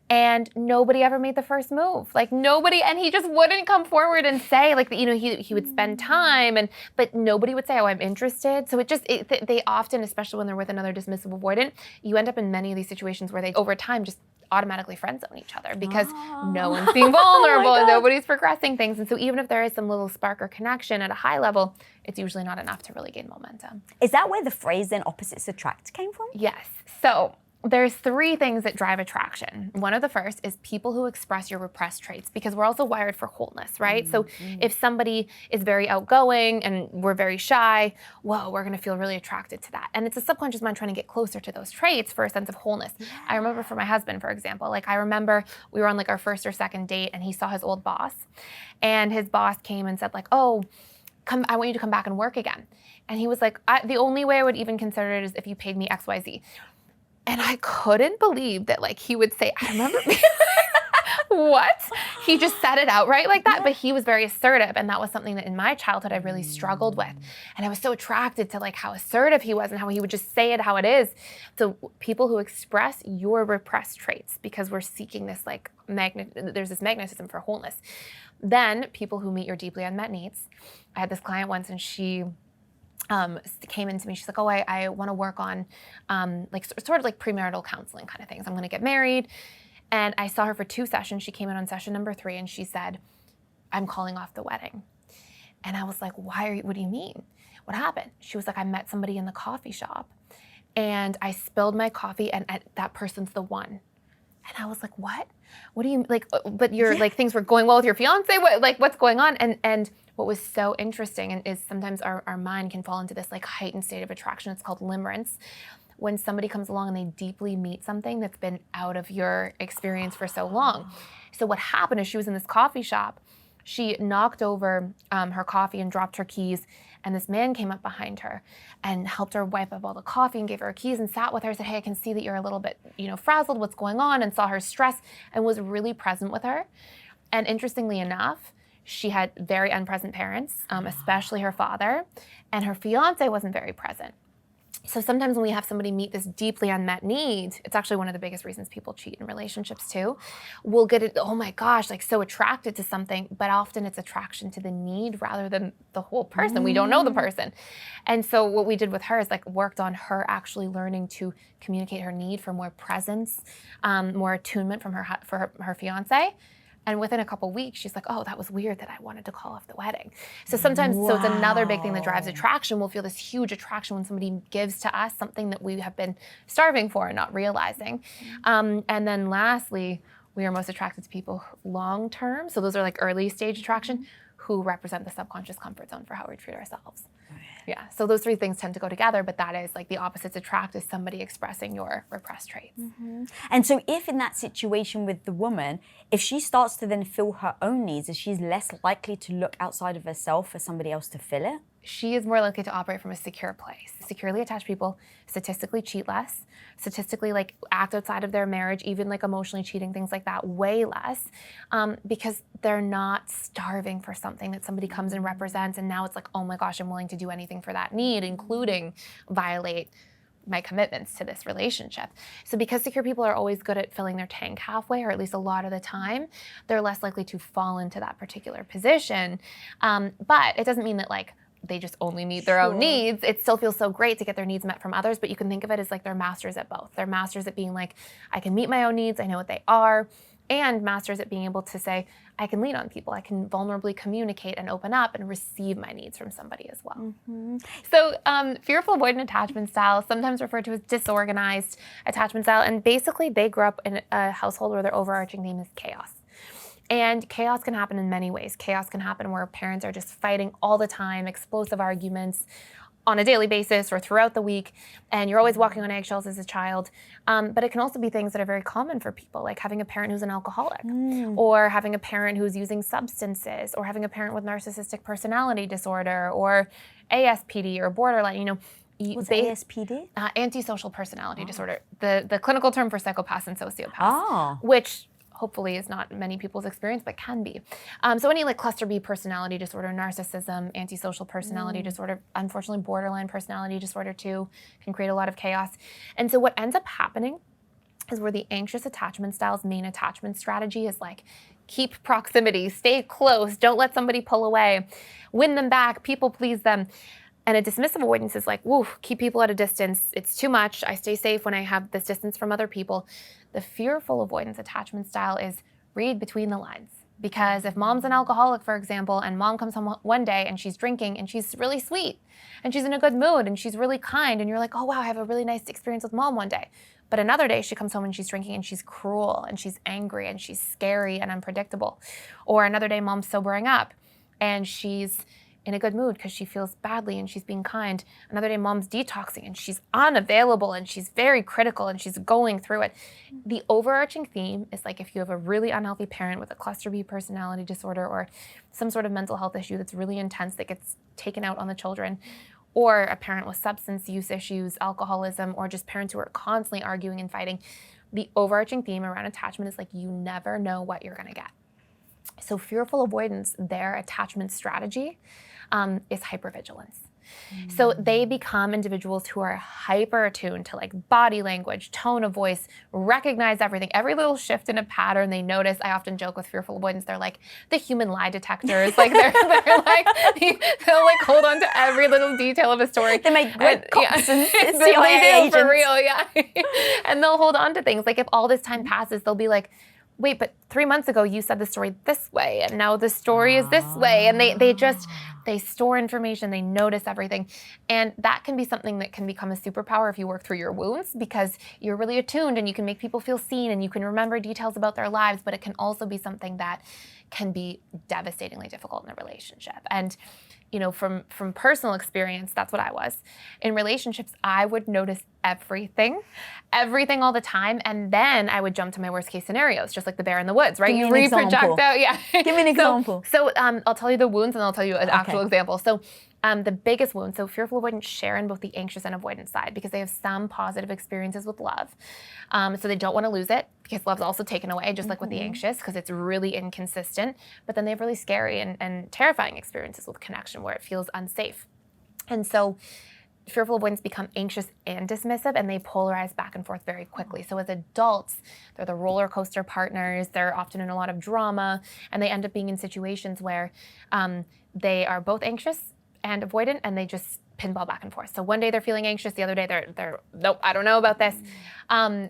And nobody ever made the first move. Like nobody, and he just wouldn't come forward and say, like, you know, he would spend time, but nobody would say, oh, I'm interested. So they often, especially when they're with another dismissive avoidant, you end up in many of these situations where they, over time, just automatically friend zone each other because no one's being vulnerable and nobody's progressing things. And so even if there is some little spark or connection at a high level, it's usually not enough to really gain momentum. Is that where the phrase then opposites attract came from? Yes. So there's three things that drive attraction. One of the first is people who express your repressed traits, because we're also wired for wholeness, right? So if somebody is very outgoing and we're very shy, well, we're going to feel really attracted to that. And it's a subconscious mind trying to get closer to those traits for a sense of wholeness. Yeah. I remember for my husband, for example, like I remember we were on like our first or second date and he saw his old boss, and his boss came and said like, oh, I want you to come back and work again. And he was like, the only way I would even consider it is if you paid me XYZ. And I couldn't believe that like he would say, I remember being what? He just said it outright like that, but he was very assertive. And that was something that in my childhood I really struggled with. And I was so attracted to like how assertive he was and how he would just say it how it is. So people who express your repressed traits, because we're seeking this like there's this magnetism for wholeness. Then people who meet your deeply unmet needs. I had this client once and she came into me. She's like, oh, I want to work on like sort of like premarital counseling kind of things. I'm going to get married. And I saw her for 2 sessions. She came in on session number 3 and she said, I'm calling off the wedding. And I was like, what do you mean? What happened? She was like, I met somebody in the coffee shop and I spilled my coffee and that person's the one. And I was like, what? What do you like? But you're like, things were going well with your fiance. What's going on? And what was so interesting is sometimes our mind can fall into this like heightened state of attraction. It's called limerence. When somebody comes along and they deeply meet something that's been out of your experience for so long. So what happened is she was in this coffee shop. She knocked over her coffee and dropped her keys. And this man came up behind her and helped her wipe up all the coffee and gave her keys and sat with her and said, hey, I can see that you're a little bit, frazzled, what's going on, and saw her stress and was really present with her. And interestingly enough, she had very unpresent parents, especially her father, and her fiance wasn't very present. So sometimes when we have somebody meet this deeply unmet need, it's actually one of the biggest reasons people cheat in relationships too. We'll get it, oh my gosh, like so attracted to something, but often it's attraction to the need rather than the whole person. We don't know the person. And so what we did with her is like worked on her actually learning to communicate her need for more presence, more attunement from her fiance. And within a couple weeks, she's like, oh, that was weird that I wanted to call off the wedding. So sometimes, so it's another big thing that drives attraction. We'll feel this huge attraction when somebody gives to us something that we have been starving for and not realizing. And then lastly, we are most attracted to people long-term. So those are like early stage attraction who represent the subconscious comfort zone for how we treat ourselves. Yeah, so those three things tend to go together, but that is like the opposites attract is somebody expressing your repressed traits. And so if in that situation with the woman, if she starts to then fill her own needs, is she less likely to look outside of herself for somebody else to fill it? She is more likely to operate from a secure place. Securely attached people statistically cheat less, statistically like act outside of their marriage, even like emotionally cheating, things like that, way less, because they're not starving for something that somebody comes and represents. And now it's like, oh my gosh, I'm willing to do anything for that need, including violate my commitments to this relationship. So because secure people are always good at filling their tank halfway, or at least a lot of the time, they're less likely to fall into that particular position. But it doesn't mean that like, they just only meet their own needs. It still feels so great to get their needs met from others, but you can think of it as like they're masters at both. They're masters at being like, I can meet my own needs, I know what they are, and masters at being able to say, I can lean on people, I can vulnerably communicate and open up and receive my needs from somebody as well. So fearful avoidant attachment style, sometimes referred to as disorganized attachment style, and basically they grew up in a household where their overarching name is chaos. And chaos can happen in many ways. Chaos can happen where parents are just fighting all the time, explosive arguments on a daily basis or throughout the week, and you're always walking on eggshells as a child. But it can also be things that are very common for people, like having a parent who's an alcoholic, or having a parent who's using substances, or having a parent with narcissistic personality disorder, or ASPD, or borderline, What's ASPD? Antisocial personality disorder, the clinical term for psychopaths and sociopaths, which hopefully is not many people's experience, but can be. So any like cluster B personality disorder, narcissism, antisocial personality disorder, unfortunately borderline personality disorder too, can create a lot of chaos. And so what ends up happening is where the anxious attachment style's main attachment strategy is like, keep proximity, stay close, don't let somebody pull away, win them back, people please them. And a dismissive avoidance is like, woo, keep people at a distance. It's too much. I stay safe when I have this distance from other people. The fearful avoidance attachment style is read between the lines. Because if mom's an alcoholic, for example, and mom comes home one day and she's drinking and she's really sweet and she's in a good mood and she's really kind and you're like, oh wow, I have a really nice experience with mom one day. But another day she comes home and she's drinking and she's cruel and she's angry and she's scary and unpredictable. Or another day mom's sobering up and she's in a good mood because she feels badly and she's being kind. Another day mom's detoxing and she's unavailable and she's very critical and she's going through it. The overarching theme is like if you have a really unhealthy parent with a cluster B personality disorder or some sort of mental health issue that's really intense that gets taken out on the children, or a parent with substance use issues, alcoholism, or just parents who are constantly arguing and fighting, the overarching theme around attachment is like you never know what you're gonna get. So fearful avoidance, their attachment strategy is hypervigilance. So they become individuals who are hyper attuned to like body language, tone of voice, recognize everything, every little shift in a pattern they notice. I often joke with fearful avoidance, they're like the human lie detectors. Like they're like, they'll like hold on to every little detail of a story. They make great cops and they CIA do, for agents. real, yeah. And they'll hold on to things. Like if all this time passes, they'll be like, wait, but 3 months ago you said the story this way and now the story is this way. And they store information, they notice everything. And that can be something that can become a superpower if you work through your wounds because you're really attuned and you can make people feel seen and you can remember details about their lives, but it can also be something that can be devastatingly difficult in a relationship. And you know, from personal experience, that's what I was. In relationships, I would notice everything all the time, and then I would jump to my worst case scenarios, just like the bear in the woods, right? Give me an example. Out, yeah. Give me an example. So I'll tell you the wounds, and I'll tell you an actual example. So the biggest wound, so fearful avoidance share in both the anxious and avoidant side because they have some positive experiences with love. So they don't want to lose it because love's also taken away, just like with the anxious, because it's really inconsistent. But then they have really scary and terrifying experiences with connection where it feels unsafe. And so fearful avoidants become anxious and dismissive, and they polarize back and forth very quickly. So as adults, they're the roller coaster partners. They're often in a lot of drama, and they end up being in situations where they are both anxious and avoidant, and they just pinball back and forth. So one day they're feeling anxious, the other day they're nope, I don't know about this.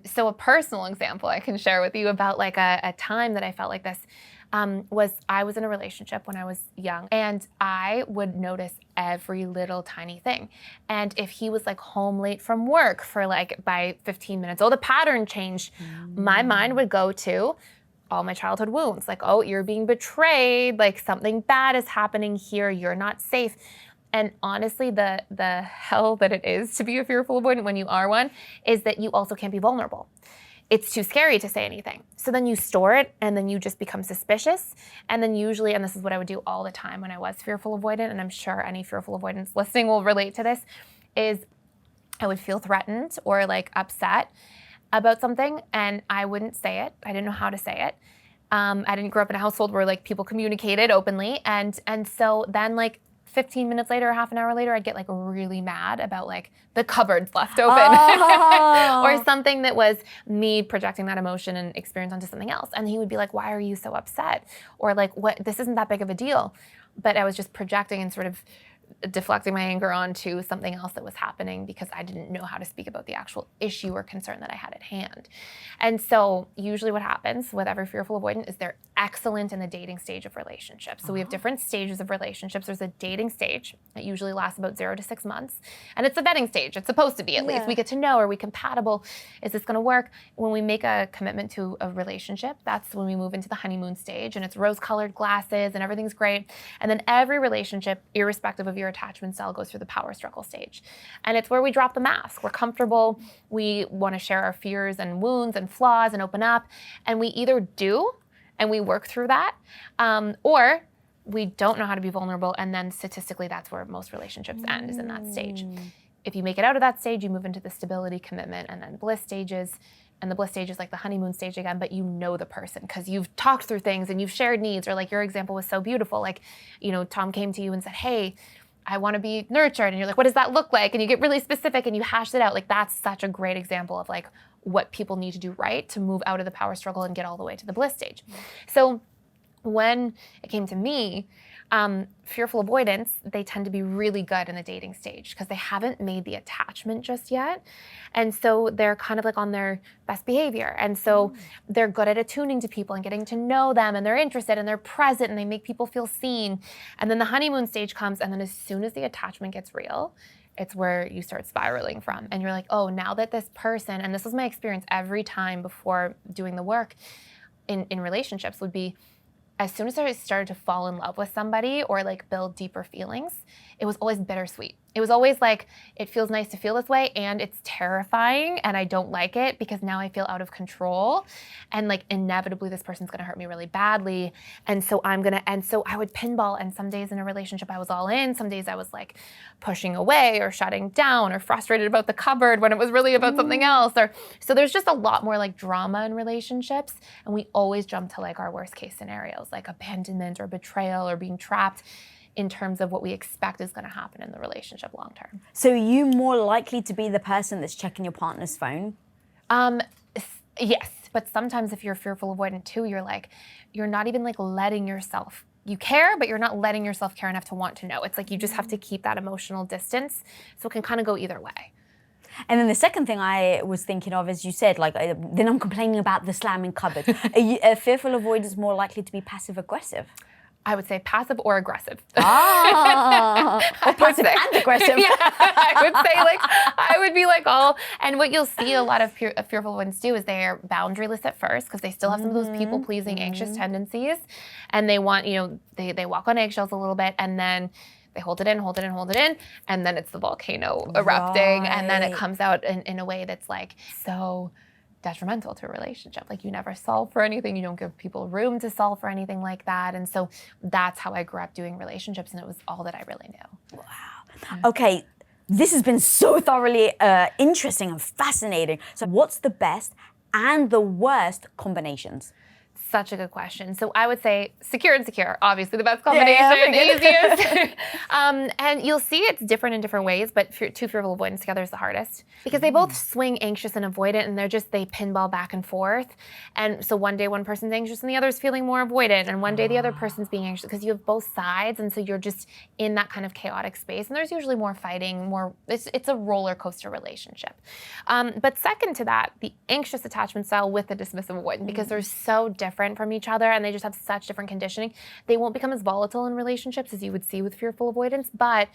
So a personal example I can share with you about like a time that I felt like this was I was in a relationship when I was young, and I would notice every little tiny thing. And if he was like home late from work for like by 15 minutes, the pattern changed, my mind would go to all my childhood wounds. Like, oh, you're being betrayed, like something bad is happening here, you're not safe. And honestly, the hell that it is to be a fearful avoidant when you are one is that you also can't be vulnerable. It's too scary to say anything. So then you store it and then you just become suspicious. And then usually, and this is what I would do all the time when I was fearful avoidant, and I'm sure any fearful avoidants listening will relate to this, is I would feel threatened or like upset about something and I wouldn't say it. I didn't know how to say it. I didn't grow up in a household where like people communicated openly. And so then like 15 minutes later or half an hour later, I'd get like really mad about like the cupboards left open or something that was me projecting that emotion and experience onto something else. And he would be like, why are you so upset? Or like, what, this isn't that big of a deal. But I was just projecting and sort of deflecting my anger onto something else that was happening because I didn't know how to speak about the actual issue or concern that I had at hand. And so usually what happens with every fearful avoidant is they're excellent in the dating stage of relationships. So we have different stages of relationships. There's a dating stage that usually lasts about 0 to 6 months. And it's a vetting stage. It's supposed to be at least. We get to know, are we compatible? Is this gonna work? When we make a commitment to a relationship, that's when we move into the honeymoon stage, and it's rose-colored glasses and everything's great. And then every relationship, irrespective of your attachment style, goes through the power struggle stage. And it's where we drop the mask. We're comfortable. We want to share our fears and wounds and flaws and open up. And we either do and we work through that, or we don't know how to be vulnerable. And then statistically, that's where most relationships end, is in that stage. If you make it out of that stage, you move into the stability, commitment, and then bliss stages. And the bliss stage is like the honeymoon stage again, but you know the person because you've talked through things and you've shared needs. Or like your example was so beautiful. Like, you know, Tom came to you and said, hey, I want to be nurtured. And you're like, what does that look like? And you get really specific and you hash it out. Like that's such a great example of like what people need to do right to move out of the power struggle and get all the way to the bliss stage. So when it came to me, fearful avoidance, they tend to be really good in the dating stage because they haven't made the attachment just yet. And so they're kind of like on their best behavior. And so they're good at attuning to people and getting to know them, and they're interested and they're present and they make people feel seen. And then the honeymoon stage comes, and then as soon as the attachment gets real, it's where you start spiraling from. And you're like, oh, now that this person, and this was my experience every time before doing the work in relationships, would be as soon as I started to fall in love with somebody or like build deeper feelings, it was always bittersweet. It was always like, it feels nice to feel this way and it's terrifying and I don't like it because now I feel out of control and like inevitably this person's gonna hurt me really badly. And so I would pinball, and some days in a relationship I was all in, some days I was like pushing away or shutting down or frustrated about the cupboard when it was really about something else. So there's just a lot more like drama in relationships, and we always jump to like our worst case scenarios, like abandonment or betrayal or being trapped, in terms of what we expect is going to happen in the relationship long term. So are you more likely to be the person that's checking your partner's phone? Yes, but sometimes if you're fearful avoidant too, you're not even like letting yourself, you care, but you're not letting yourself care enough to want to know. It's like you just have to keep that emotional distance. So it can kind of go either way. And then the second thing I was thinking of, as you said, like, then I'm complaining about the slamming cupboard. Are fearful avoidants more likely to be passive aggressive? I would say passive or aggressive. Or passive and aggressive. Yeah, I would be like all, and what you'll see a lot of fearful ones do is they're boundaryless at first because they still have some of those people-pleasing, anxious tendencies, and they want, they walk on eggshells a little bit, and then they hold it in, and then it's the volcano erupting, and then it comes out in a way that's like so detrimental to a relationship. Like you never solve for anything. You don't give people room to solve for anything like that. And so that's how I grew up doing relationships, and it was all that I really knew. Wow. Yeah. Okay, this has been so thoroughly interesting and fascinating. So what's the best and the worst combinations? Such a good question. So I would say secure and secure, obviously the best combination, easiest. And you'll see it's different in different ways, but two fearful avoidants together is the hardest because they both swing anxious and avoidant, and they pinball back and forth. And so one day one person's anxious and the other's feeling more avoidant, and one day the other person's being anxious, because you have both sides, and so you're just in that kind of chaotic space. And there's usually more fighting, it's a roller coaster relationship. But second to that, the anxious attachment style with the dismissive avoidant, because they're so different from each other and they just have such different conditioning. They won't become as volatile in relationships as you would see with fearful avoidance, but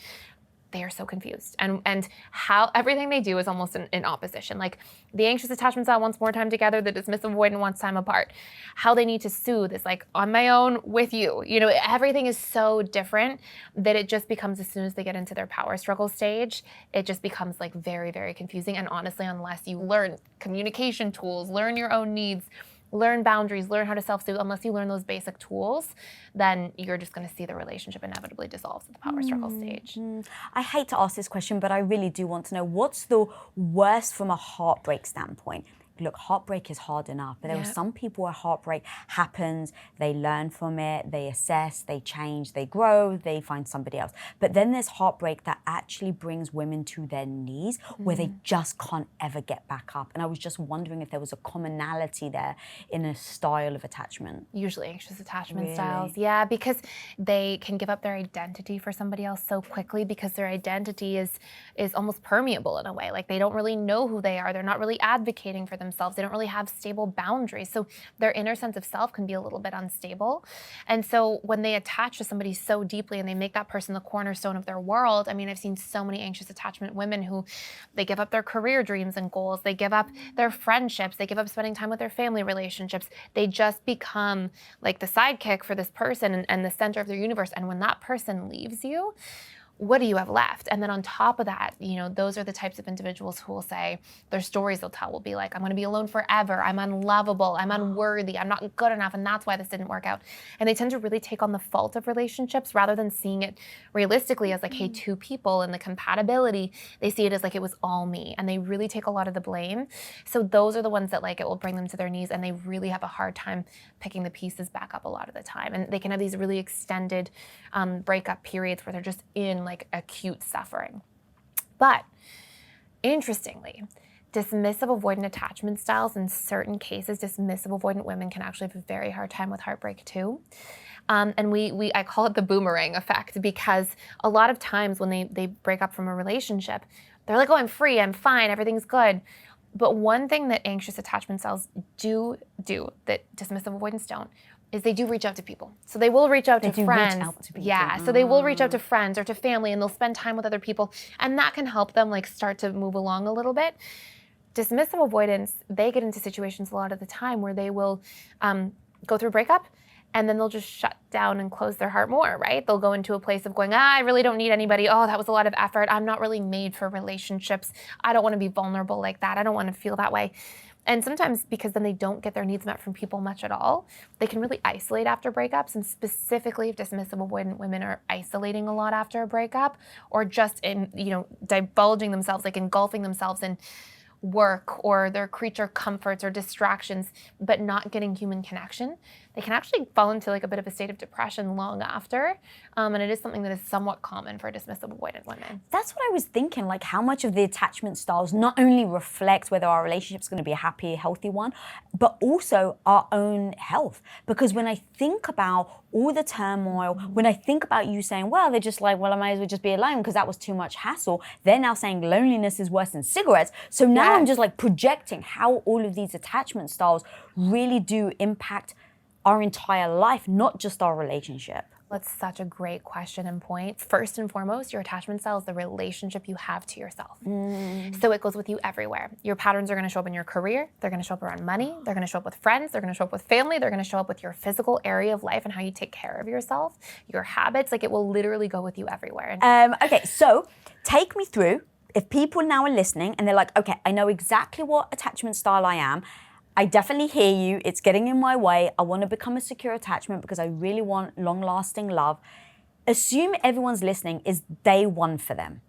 they are so confused. And how everything they do is almost in opposition. Like the anxious attachment style wants more time together, the dismissive avoidant wants time apart. How they need to soothe is like on my own with you. Everything is so different that it just becomes, as soon as they get into their power struggle stage, it just becomes like very, very confusing. And honestly, unless you learn communication tools, learn your own needs, learn boundaries, learn how to self-soothe, unless you learn those basic tools, then you're just going to see the relationship inevitably dissolve at the power struggle stage. I hate to ask this question, but I really do want to know, what's the worst from a heartbreak standpoint? Look, heartbreak is hard enough, but there are some people where heartbreak happens, they learn from it, they assess, they change, they grow, they find somebody else. But then there's heartbreak that actually brings women to their knees, where they just can't ever get back up. And I was just wondering if there was a commonality there in a style of attachment. Usually anxious attachment styles, yeah, because they can give up their identity for somebody else so quickly, because their identity is almost permeable in a way. Like they don't really know who they are, they're not really advocating for themselves, they don't really have stable boundaries, so their inner sense of self can be a little bit unstable. And so when they attach to somebody so deeply and they make that person the cornerstone of their world, I mean, I've seen so many anxious attachment women who they give up their career dreams and goals, they give up their friendships, they give up spending time with their family relationships, they just become like the sidekick for this person and the center of their universe. And when that person leaves you, what do you have left? And then on top of that, those are the types of individuals who will say, their stories they'll tell will be like, I'm going to be alone forever, I'm unlovable, I'm unworthy, I'm not good enough, and that's why this didn't work out. And they tend to really take on the fault of relationships rather than seeing it realistically as like, hey, two people and the compatibility. They see it as like, it was all me, and they really take a lot of the blame. So those are the ones that like, it will bring them to their knees, and they really have a hard time picking the pieces back up a lot of the time. And they can have these really extended breakup periods where they're just in like acute suffering. But interestingly, dismissive avoidant attachment styles, in certain cases, dismissive avoidant women can actually have a very hard time with heartbreak too. And I call it the boomerang effect, because a lot of times when they break up from a relationship, they're like, oh, I'm free, I'm fine, everything's good. But one thing that anxious attachment styles do that dismissive avoidants don't, is they do reach out to people. So they will reach out to friends. Reach out to people. Yeah, so they will reach out to friends or to family, and they'll spend time with other people, and that can help them like start to move along a little bit. Dismissive avoidance, they get into situations a lot of the time where they will go through a breakup, and then they'll just shut down and close their heart more, right? They'll go into a place of going, I really don't need anybody. Oh, that was a lot of effort. I'm not really made for relationships. I don't want to be vulnerable like that. I don't want to feel that way. And sometimes because then they don't get their needs met from people much at all, they can really isolate after breakups. And specifically if dismissive avoidant women are isolating a lot after a breakup, or just in, divulging themselves, like engulfing themselves in work or their creature comforts or distractions, but not getting human connection, they can actually fall into like a bit of a state of depression long after. And it is something that is somewhat common for dismissive avoidant women. That's what I was thinking, like how much of the attachment styles not only reflect whether our relationship is going to be a happy, healthy one, but also our own health. Because when I think about all the turmoil, when I think about you saying, well, they're just like, well, I might as well just be alone because that was too much hassle. They're now saying loneliness is worse than cigarettes. So now I'm just like projecting how all of these attachment styles really do impact our entire life, not just our relationship. That's such a great question and point. First and foremost, your attachment style is the relationship you have to yourself. So it goes with you everywhere. Your patterns are going to show up in your career. They're going to show up around money. They're going to show up with friends. They're going to show up with family. They're going to show up with your physical area of life and how you take care of yourself, your habits. Like it will literally go with you everywhere. Okay, so take me through, if people now are listening and they're like, okay, I know exactly what attachment style I am. I definitely hear you. It's getting in my way. I want to become a secure attachment because I really want long-lasting love. Assume everyone's listening is day one for them.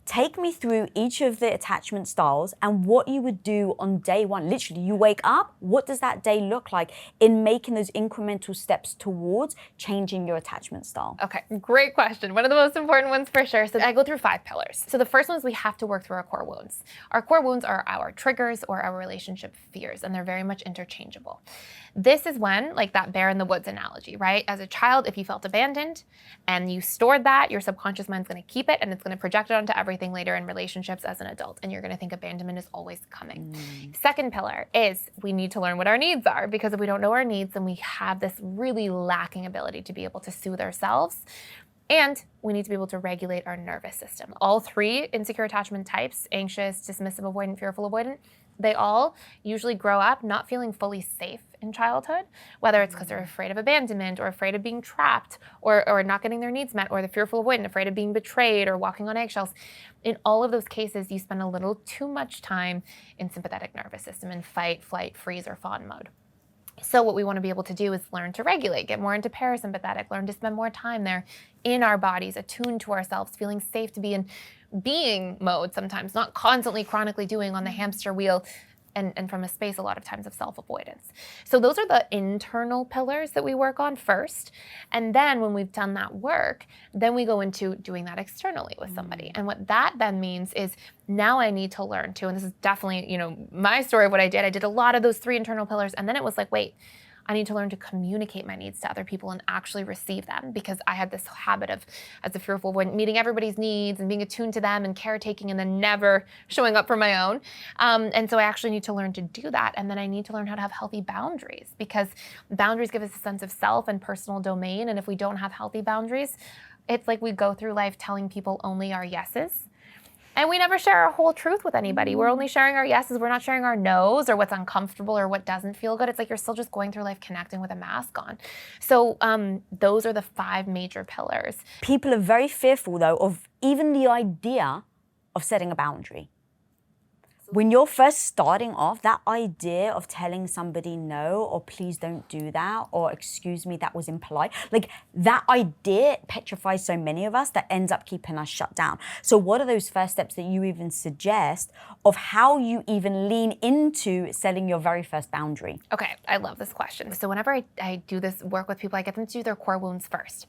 Take me through each of the attachment styles and what you would do on day one. Literally, you wake up, what does that day look like in making those incremental steps towards changing your attachment style? Okay, great question. One of the most important ones for sure. So I go through 5 pillars. So the first one is we have to work through our core wounds. Our core wounds are our triggers or our relationship fears, and they're very much interchangeable. This is when, like that bear in the woods analogy, right? As a child, if you felt abandoned and you stored that, your subconscious mind's going to keep it and it's going to project it onto everything later in relationships as an adult. And you're going to think abandonment is always coming. Second pillar is we need to learn what our needs are, because if we don't know our needs, then we have this really lacking ability to be able to soothe ourselves. And we need to be able to regulate our nervous system. All 3 insecure attachment types, anxious, dismissive avoidant, fearful avoidant, they all usually grow up not feeling fully safe in childhood, whether it's because they're afraid of abandonment or afraid of being trapped or not getting their needs met, or the fearful avoidant, afraid of being betrayed or walking on eggshells. In all of those cases, you spend a little too much time in sympathetic nervous system in fight, flight, freeze, or fawn mode. So what we want to be able to do is learn to regulate, get more into parasympathetic, learn to spend more time there in our bodies, attuned to ourselves, feeling safe to be in being mode sometimes, not constantly chronically doing on the hamster wheel, and from a space a lot of times of self-avoidance. So those are the internal pillars that we work on first. And then when we've done that work, then we go into doing that externally with somebody. And what that then means is now I need to learn to, and this is definitely, my story of what I did a lot of those 3 internal pillars. And then it was like, wait, I need to learn to communicate my needs to other people and actually receive them, because I had this habit of, as a fearful avoidant, meeting everybody's needs and being attuned to them and caretaking and then never showing up for my own. And so I actually need to learn to do that. And then I need to learn how to have healthy boundaries, because boundaries give us a sense of self and personal domain. And if we don't have healthy boundaries, it's like we go through life telling people only our yeses. And we never share our whole truth with anybody. We're only sharing our yeses. We're not sharing our no's or what's uncomfortable or what doesn't feel good. It's like you're still just going through life connecting with a mask on. So those are the 5 major pillars. People are very fearful, though, of even the idea of setting a boundary. When you're first starting off, that idea of telling somebody no, or please don't do that, or excuse me, that was impolite, like that idea petrifies so many of us that ends up keeping us shut down. So what are those first steps that you even suggest of how you even lean into setting your very first boundary? Okay, I love this question. So whenever I do this work with people, I get them to do their core wounds first.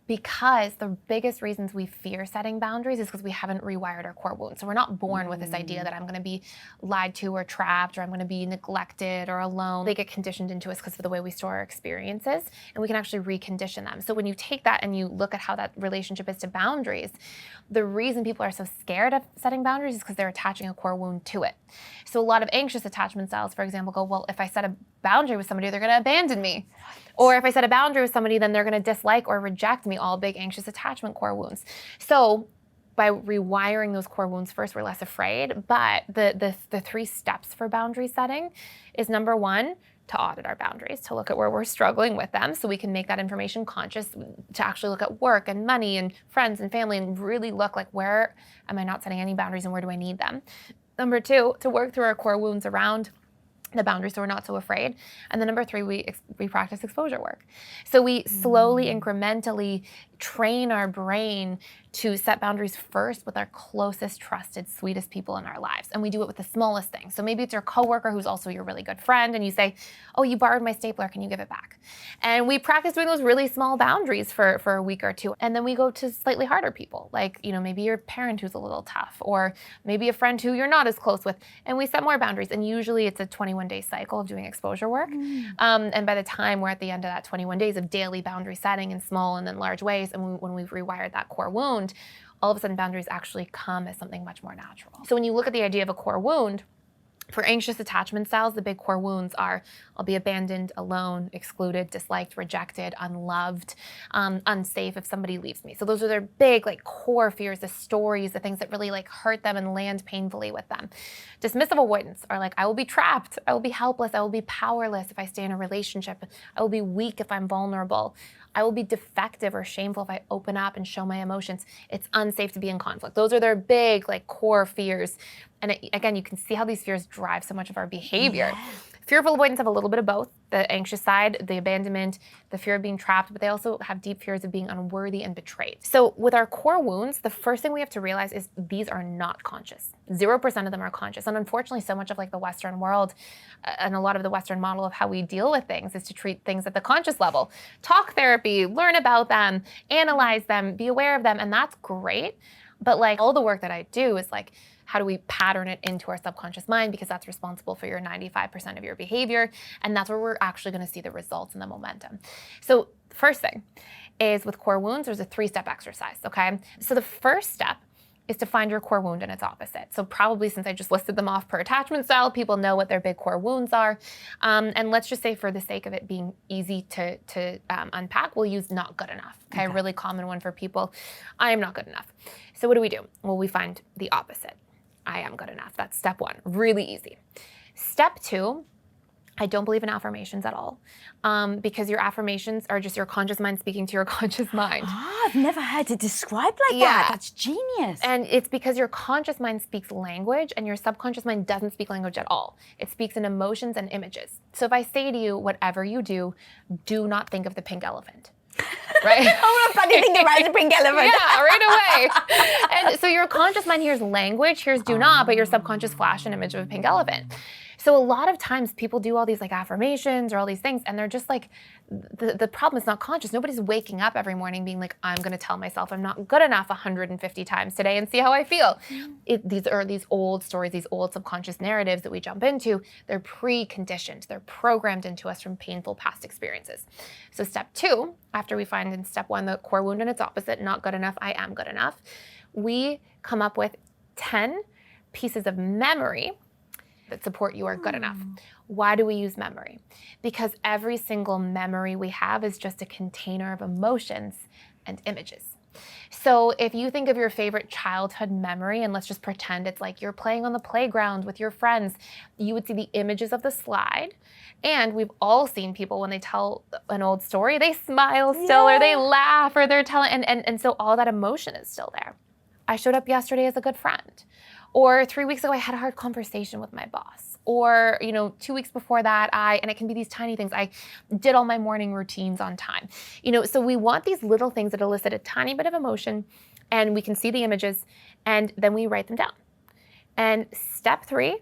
Because the biggest reasons we fear setting boundaries is because we haven't rewired our core wounds. So we're not born with this idea that I'm going to be lied to or trapped, or I'm going to be neglected or alone. They get conditioned into us because of the way we store our experiences, and we can actually recondition them. So when you take that and you look at how that relationship is to boundaries, the reason people are so scared of setting boundaries is because they're attaching a core wound to it. So a lot of anxious attachment styles, for example, go, well, if I set a boundary with somebody, they're going to abandon me. Or if I set a boundary with somebody, then they're going to dislike or reject me, all big anxious attachment core wounds. So by rewiring those core wounds first, we're less afraid. But the 3 steps for boundary setting is, number 1, to audit our boundaries, to look at where we're struggling with them so we can make that information conscious, to actually look at work and money and friends and family and really look like, where am I not setting any boundaries and where do I need them? Number 2, to work through our core wounds around the boundaries so we're not so afraid. And then number 3, we practice exposure work. So we slowly, incrementally train our brain to set boundaries first with our closest, trusted, sweetest people in our lives. And we do it with the smallest things. So maybe it's your coworker who's also your really good friend, and you say, oh, you borrowed my stapler, can you give it back? And we practice doing those really small boundaries for a week or 2. And then we go to slightly harder people, like, maybe your parent who's a little tough, or maybe a friend who you're not as close with. And we set more boundaries. And usually it's a 21-day cycle of doing exposure work. And by the time we're at the end of that 21 days of daily boundary setting in small and then large ways, and when we've rewired that core wound, all of a sudden boundaries actually come as something much more natural. So when you look at the idea of a core wound, for anxious attachment styles, the big core wounds are, I'll be abandoned, alone, excluded, disliked, rejected, unloved, unsafe if somebody leaves me. So those are their big core fears, the stories, the things that really hurt them and land painfully with them. Dismissive avoidance are I will be trapped, I will be helpless, I will be powerless if I stay in a relationship, I will be weak if I'm vulnerable, I will be defective or shameful if I open up and show my emotions. It's unsafe to be in conflict. Those are their big core fears. And again, you can see how these fears drive so much of our behavior. Yeah. Fearful avoidance have a little bit of both, the anxious side, the abandonment, the fear of being trapped, but they also have deep fears of being unworthy and betrayed. So with our core wounds, the first thing we have to realize is these are not conscious. 0% of them are conscious. And unfortunately, so much of the Western world and a lot of the Western model of how we deal with things is to treat things at the conscious level. Talk therapy, learn about them, analyze them, be aware of them, and that's great. But all the work that I do is how do we pattern it into our subconscious mind, because that's responsible for your 95% of your behavior, and that's where we're actually going to see the results and the momentum. So the first thing is, with core wounds, there's a 3-step exercise, okay? So the first step is to find your core wound and its opposite. So probably, since I just listed them off per attachment style, people know what their big core wounds are. And let's just say, for the sake of it being easy to unpack, we'll use not good enough. Okay, a really common one for people. I am not good enough. So what do? Well, we find the opposite. I am good enough. That's step 1, really easy. Step 2, I don't believe in affirmations at all, because your affirmations are just your conscious mind speaking to your conscious mind. Oh, I've never heard it described like that. That's genius. And it's because your conscious mind speaks language and your subconscious mind doesn't speak language at all. It speaks in emotions and images. So if I say to you, whatever you do not think of the pink elephant. Right? Oh, I'm funny thinking about the pink elephant. Yeah, right away. And so your conscious mind hears language, hears do not, but your subconscious flash an image of a pink elephant. So a lot of times people do all these affirmations or all these things, and they're just the problem is not conscious. Nobody's waking up every morning being I'm going to tell myself I'm not good enough 150 times today and see how I feel. These are these old stories, these old subconscious narratives that we jump into. They're pre-conditioned. They're programmed into us from painful past experiences. So step 2, after we find in step 1 the core wound and its opposite, not good enough, I am good enough, we come up with 10 pieces of memory that support you are good enough. Why do we use memory? Because every single memory we have is just a container of emotions and images. So if you think of your favorite childhood memory, and let's just pretend it's you're playing on the playground with your friends, you would see the images of the slide. And we've all seen people, when they tell an old story, they smile still, or they laugh, or they're telling, and so all that emotion is still there. I showed up yesterday as a good friend. Or 3 weeks ago, I had a hard conversation with my boss. Or, 2 weeks before that, and it can be these tiny things. I did all my morning routines on time. So we want these little things that elicit a tiny bit of emotion, and we can see the images, and then we write them down. And step 3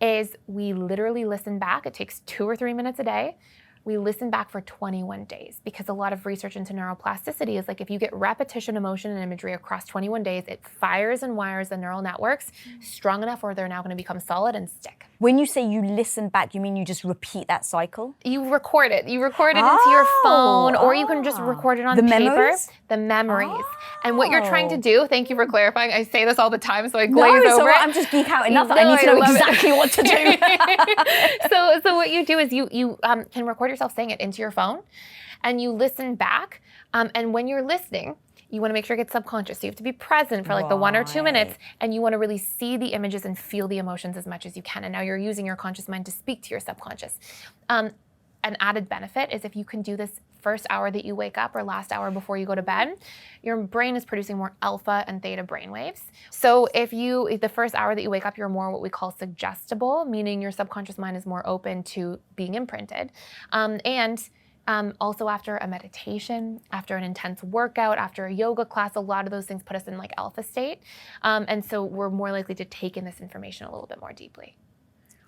is we literally listen back. It takes 2 or 3 minutes a day. we listen back for 21 days because a lot of research into neuroplasticity is like if you get repetition, emotion, and imagery across 21 days, it fires and wires the neural networks strong enough where they're now going to become solid and stick. When you say you listen back, you mean you just repeat that cycle? You record it. You record it into your phone, or you can just record it on paper. Memories? The memories. And what you're trying to do, thank you for clarifying. I say this all the time, so I glaze over so it. I'm just geek out enough that I need to know exactly what to do. So what you do is you can record yourself saying it into your phone, and you listen back. And when you're listening, you want to make sure it gets subconscious. So you have to be present for like the 1 or 2 minutes, and you want to really see the images and feel the emotions as much as you can. And now you're using your conscious mind to speak to your subconscious. An added benefit is if you can do this first hour that you wake up or last hour before you go to bed, your brain is producing more alpha and theta brain waves. So if the first hour that you wake up, you're more what we call suggestible, meaning your subconscious mind is more open to being imprinted. Also after a meditation, after an intense workout, after a yoga class, a lot of those things put us in like alpha state. And so we're more likely to take in this information a little bit more deeply.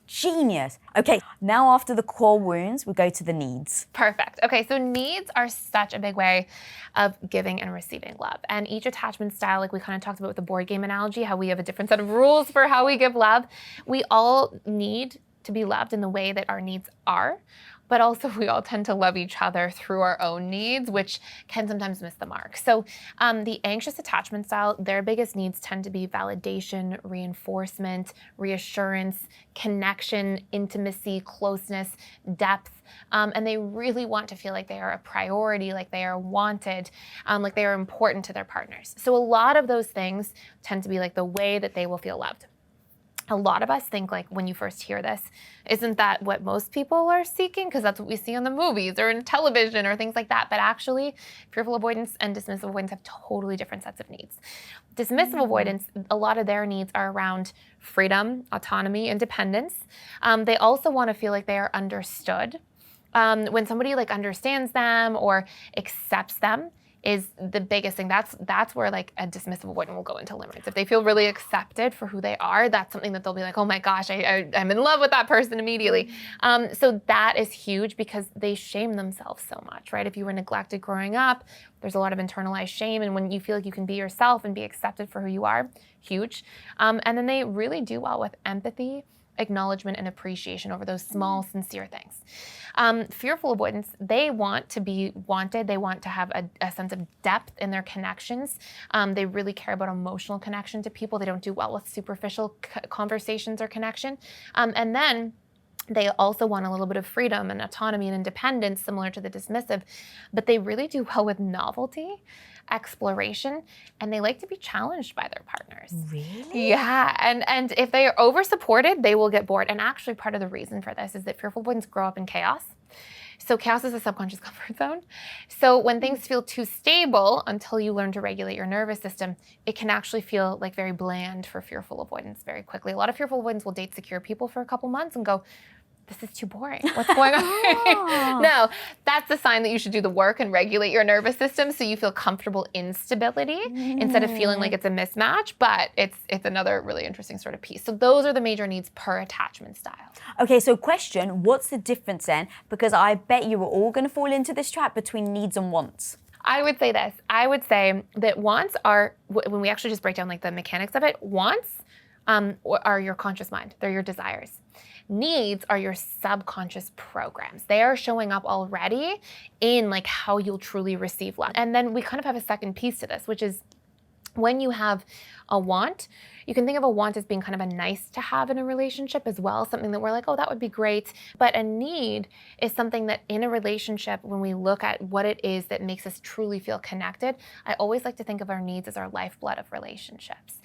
Genius. Okay, now after the core wounds, we go to the needs. Perfect. Okay, so needs are such a big way of giving and receiving love. And each attachment style, like we kind of talked about with the board game analogy, how we have a different set of rules for how we give love. We all need to be loved in the way that our needs are, but also we all tend to love each other through our own needs, which can sometimes miss the mark. So the anxious attachment style, their biggest needs tend to be validation, reinforcement, reassurance, connection, intimacy, closeness, depth. And they really want to feel like they are a priority, like they are wanted, like they are important to their partners. So a lot of those things tend to be like the way that they will feel loved. A lot of us think like when you first hear this, isn't that what most people are seeking? Because that's what we see on the movies or in television or things like that. But actually, fearful avoidance and dismissive avoidance have totally different sets of needs. Dismissive avoidance, a lot of their needs are around freedom, autonomy, independence. They also want to feel like they are understood. When somebody like understands them or accepts them, is the biggest thing. That's where like a dismissive avoidant will go into limits. If they feel really accepted for who they are, that's something that they'll be like, oh my gosh, I'm in love with that person immediately. So that is huge because they shame themselves so much, right? If you were neglected growing up, there's a lot of internalized shame. And when you feel like you can be yourself and be accepted for who you are, huge. And then they really do well with empathy, acknowledgement, and appreciation over those small, sincere things. Fearful avoidance, they want to be wanted. They want to have a sense of depth in their connections. They really care about emotional connection to people. They don't do well with superficial conversations or connection. And then they also want a little bit of freedom and autonomy and independence, similar to the dismissive, but they really do well with novelty, exploration, and they like to be challenged by their partners. Really? Yeah, and if they are over-supported, they will get bored. And actually part of the reason for this is that fearful avoidants grow up in chaos. So chaos is a subconscious comfort zone. So when things feel too stable until you learn to regulate your nervous system, it can actually feel like very bland for fearful avoidants very quickly. A lot of fearful avoidants will date secure people for a couple months and go, this is too boring. What's going on? No, that's a sign that you should do the work and regulate your nervous system so you feel comfortable in stability instead of feeling like it's a mismatch, but it's another really interesting sort of piece. So those are the major needs per attachment style. Okay, so question, what's the difference then? Because I bet you we're all gonna fall into this trap between needs and wants. I would say this. I would say that wants are, when we actually just break down like the mechanics of it, wants are your conscious mind. They're your desires. Needs are your subconscious programs. They are showing up already in like how you'll truly receive love. And then we kind of have a second piece to this, which is when you have a want, you can think of a want as being kind of a nice to have in a relationship as well, something that we're like, oh, that would be great. But a need is something that in a relationship, when we look at what it is that makes us truly feel connected, I always like to think of our needs as our lifeblood of relationships.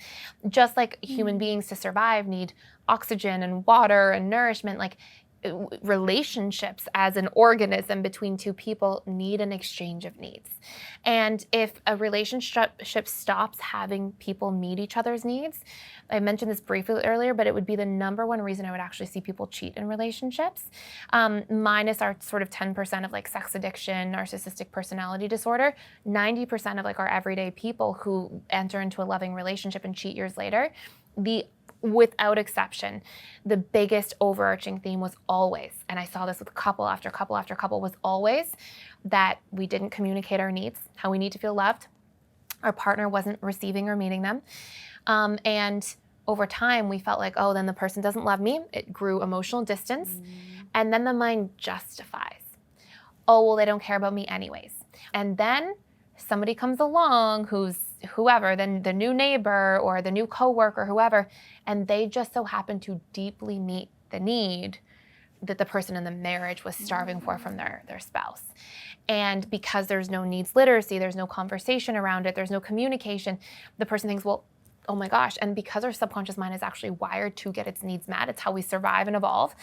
Just like human beings to survive need oxygen and water and nourishment, like relationships as an organism between two people need an exchange of needs. And if a relationship stops having people meet each other's needs, I mentioned this briefly earlier, but it would be the number one reason I would actually see people cheat in relationships, minus our sort of 10% of like sex addiction, narcissistic personality disorder. 90% of like our everyday people who enter into a loving relationship and cheat years later, the without exception, the biggest overarching theme was always, and I saw this with couple after couple after couple, was always that we didn't communicate our needs, how we need to feel loved. Our partner wasn't receiving or meeting them. And over time, we felt like, oh, then the person doesn't love me. It grew emotional distance. And then the mind justifies. Oh, well, they don't care about me anyways. And then somebody comes along who's whoever, then the new neighbor or the new coworker, whoever, and they just so happen to deeply meet the need that the person in the marriage was starving for from their spouse. And because there's no needs literacy, there's no conversation around it, there's no communication, the person thinks, well, oh my gosh, and because our subconscious mind is actually wired to get its needs met, it's how we survive and evolve,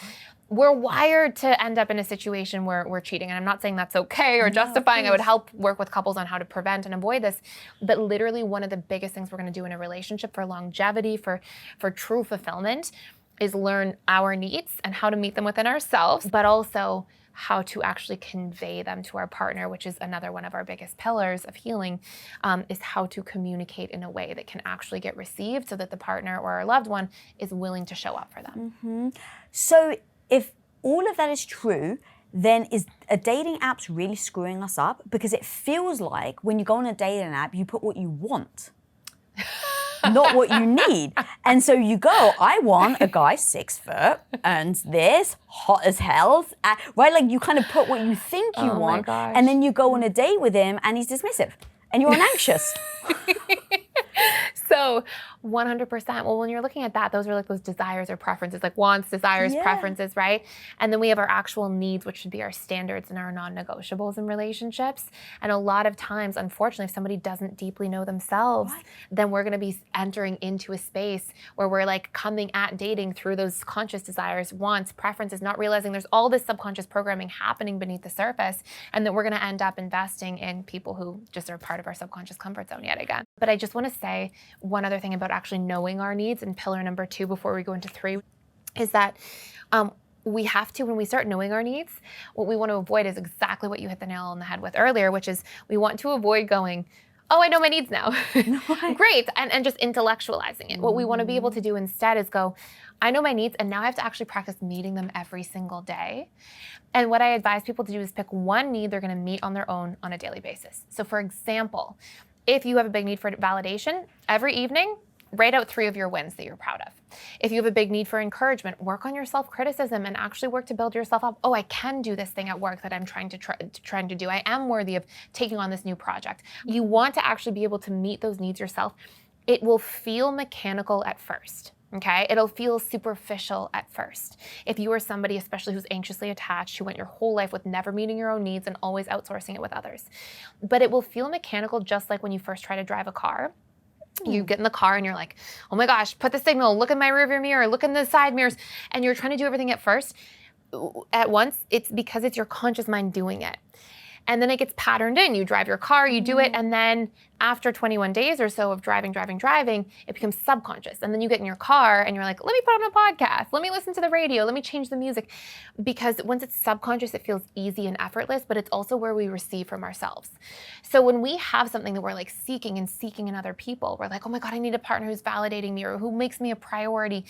we're wired to end up in a situation where we're cheating. And I'm not saying that's okay or justifying. I would help work with couples on how to prevent and avoid this. But literally one of the biggest things we're gonna do in a relationship for longevity, for true fulfillment, is learn our needs and how to meet them within ourselves, but also how to actually convey them to our partner, which is another one of our biggest pillars of healing, is how to communicate in a way that can actually get received so that the partner or our loved one is willing to show up for them. So if all of that is true, then is a dating app's really screwing us up? Because it feels like when you go on a dating app, you put what you want. Not what you need. And so you go, I want a guy 6 foot and this, hot as hell, right? Like you kind of put what you think you want, and then you go on a date with him and he's dismissive and you're anxious. So 100%. Well, when you're looking at that, those are like those desires or preferences, like wants, desires, preferences, right? And then we have our actual needs, which should be our standards and our non-negotiables in relationships. And a lot of times, unfortunately, if somebody doesn't deeply know themselves, then we're going to be entering into a space where we're like coming at dating through those conscious desires, wants, preferences, not realizing there's all this subconscious programming happening beneath the surface, and that we're going to end up investing in people who just are part of our subconscious comfort zone yet again. But I just want to say one other thing about actually knowing our needs, and pillar number 2 before we go into 3, is that we have to, when we start knowing our needs, what we want to avoid is exactly what you hit the nail on the head with earlier, which is we want to avoid going, oh, I know my needs now. Great, and just intellectualizing it. What we want to be able to do instead is go, I know my needs, and now I have to actually practice meeting them every single day. And what I advise people to do is pick one need they're going to meet on their own on a daily basis. So for example, if you have a big need for validation, every evening, write out 3 of your wins that you're proud of. If you have a big need for encouragement, work on your self-criticism and actually work to build yourself up. Oh, I can do this thing at work that I'm trying to do. I am worthy of taking on this new project. You want to actually be able to meet those needs yourself. It will feel mechanical at first. Okay, it'll feel superficial at first. If you are somebody, especially who's anxiously attached, who went your whole life with never meeting your own needs and always outsourcing it with others. But it will feel mechanical, just like when you first try to drive a car. You get in the car and you're like, oh my gosh, put the signal, look in my rearview mirror, look in the side mirrors, and you're trying to do everything at first. At once, it's because it's your conscious mind doing it. And then it gets patterned in. You drive your car, you do it, and then after 21 days or so of driving, it becomes subconscious. And then you get in your car and you're like, let me put on a podcast, let me listen to the radio, let me change the music. Because once it's subconscious, it feels easy and effortless, but it's also where we receive from ourselves. So when we have something that we're like seeking in other people, we're like, oh my God, I need a partner who's validating me or who makes me a priority.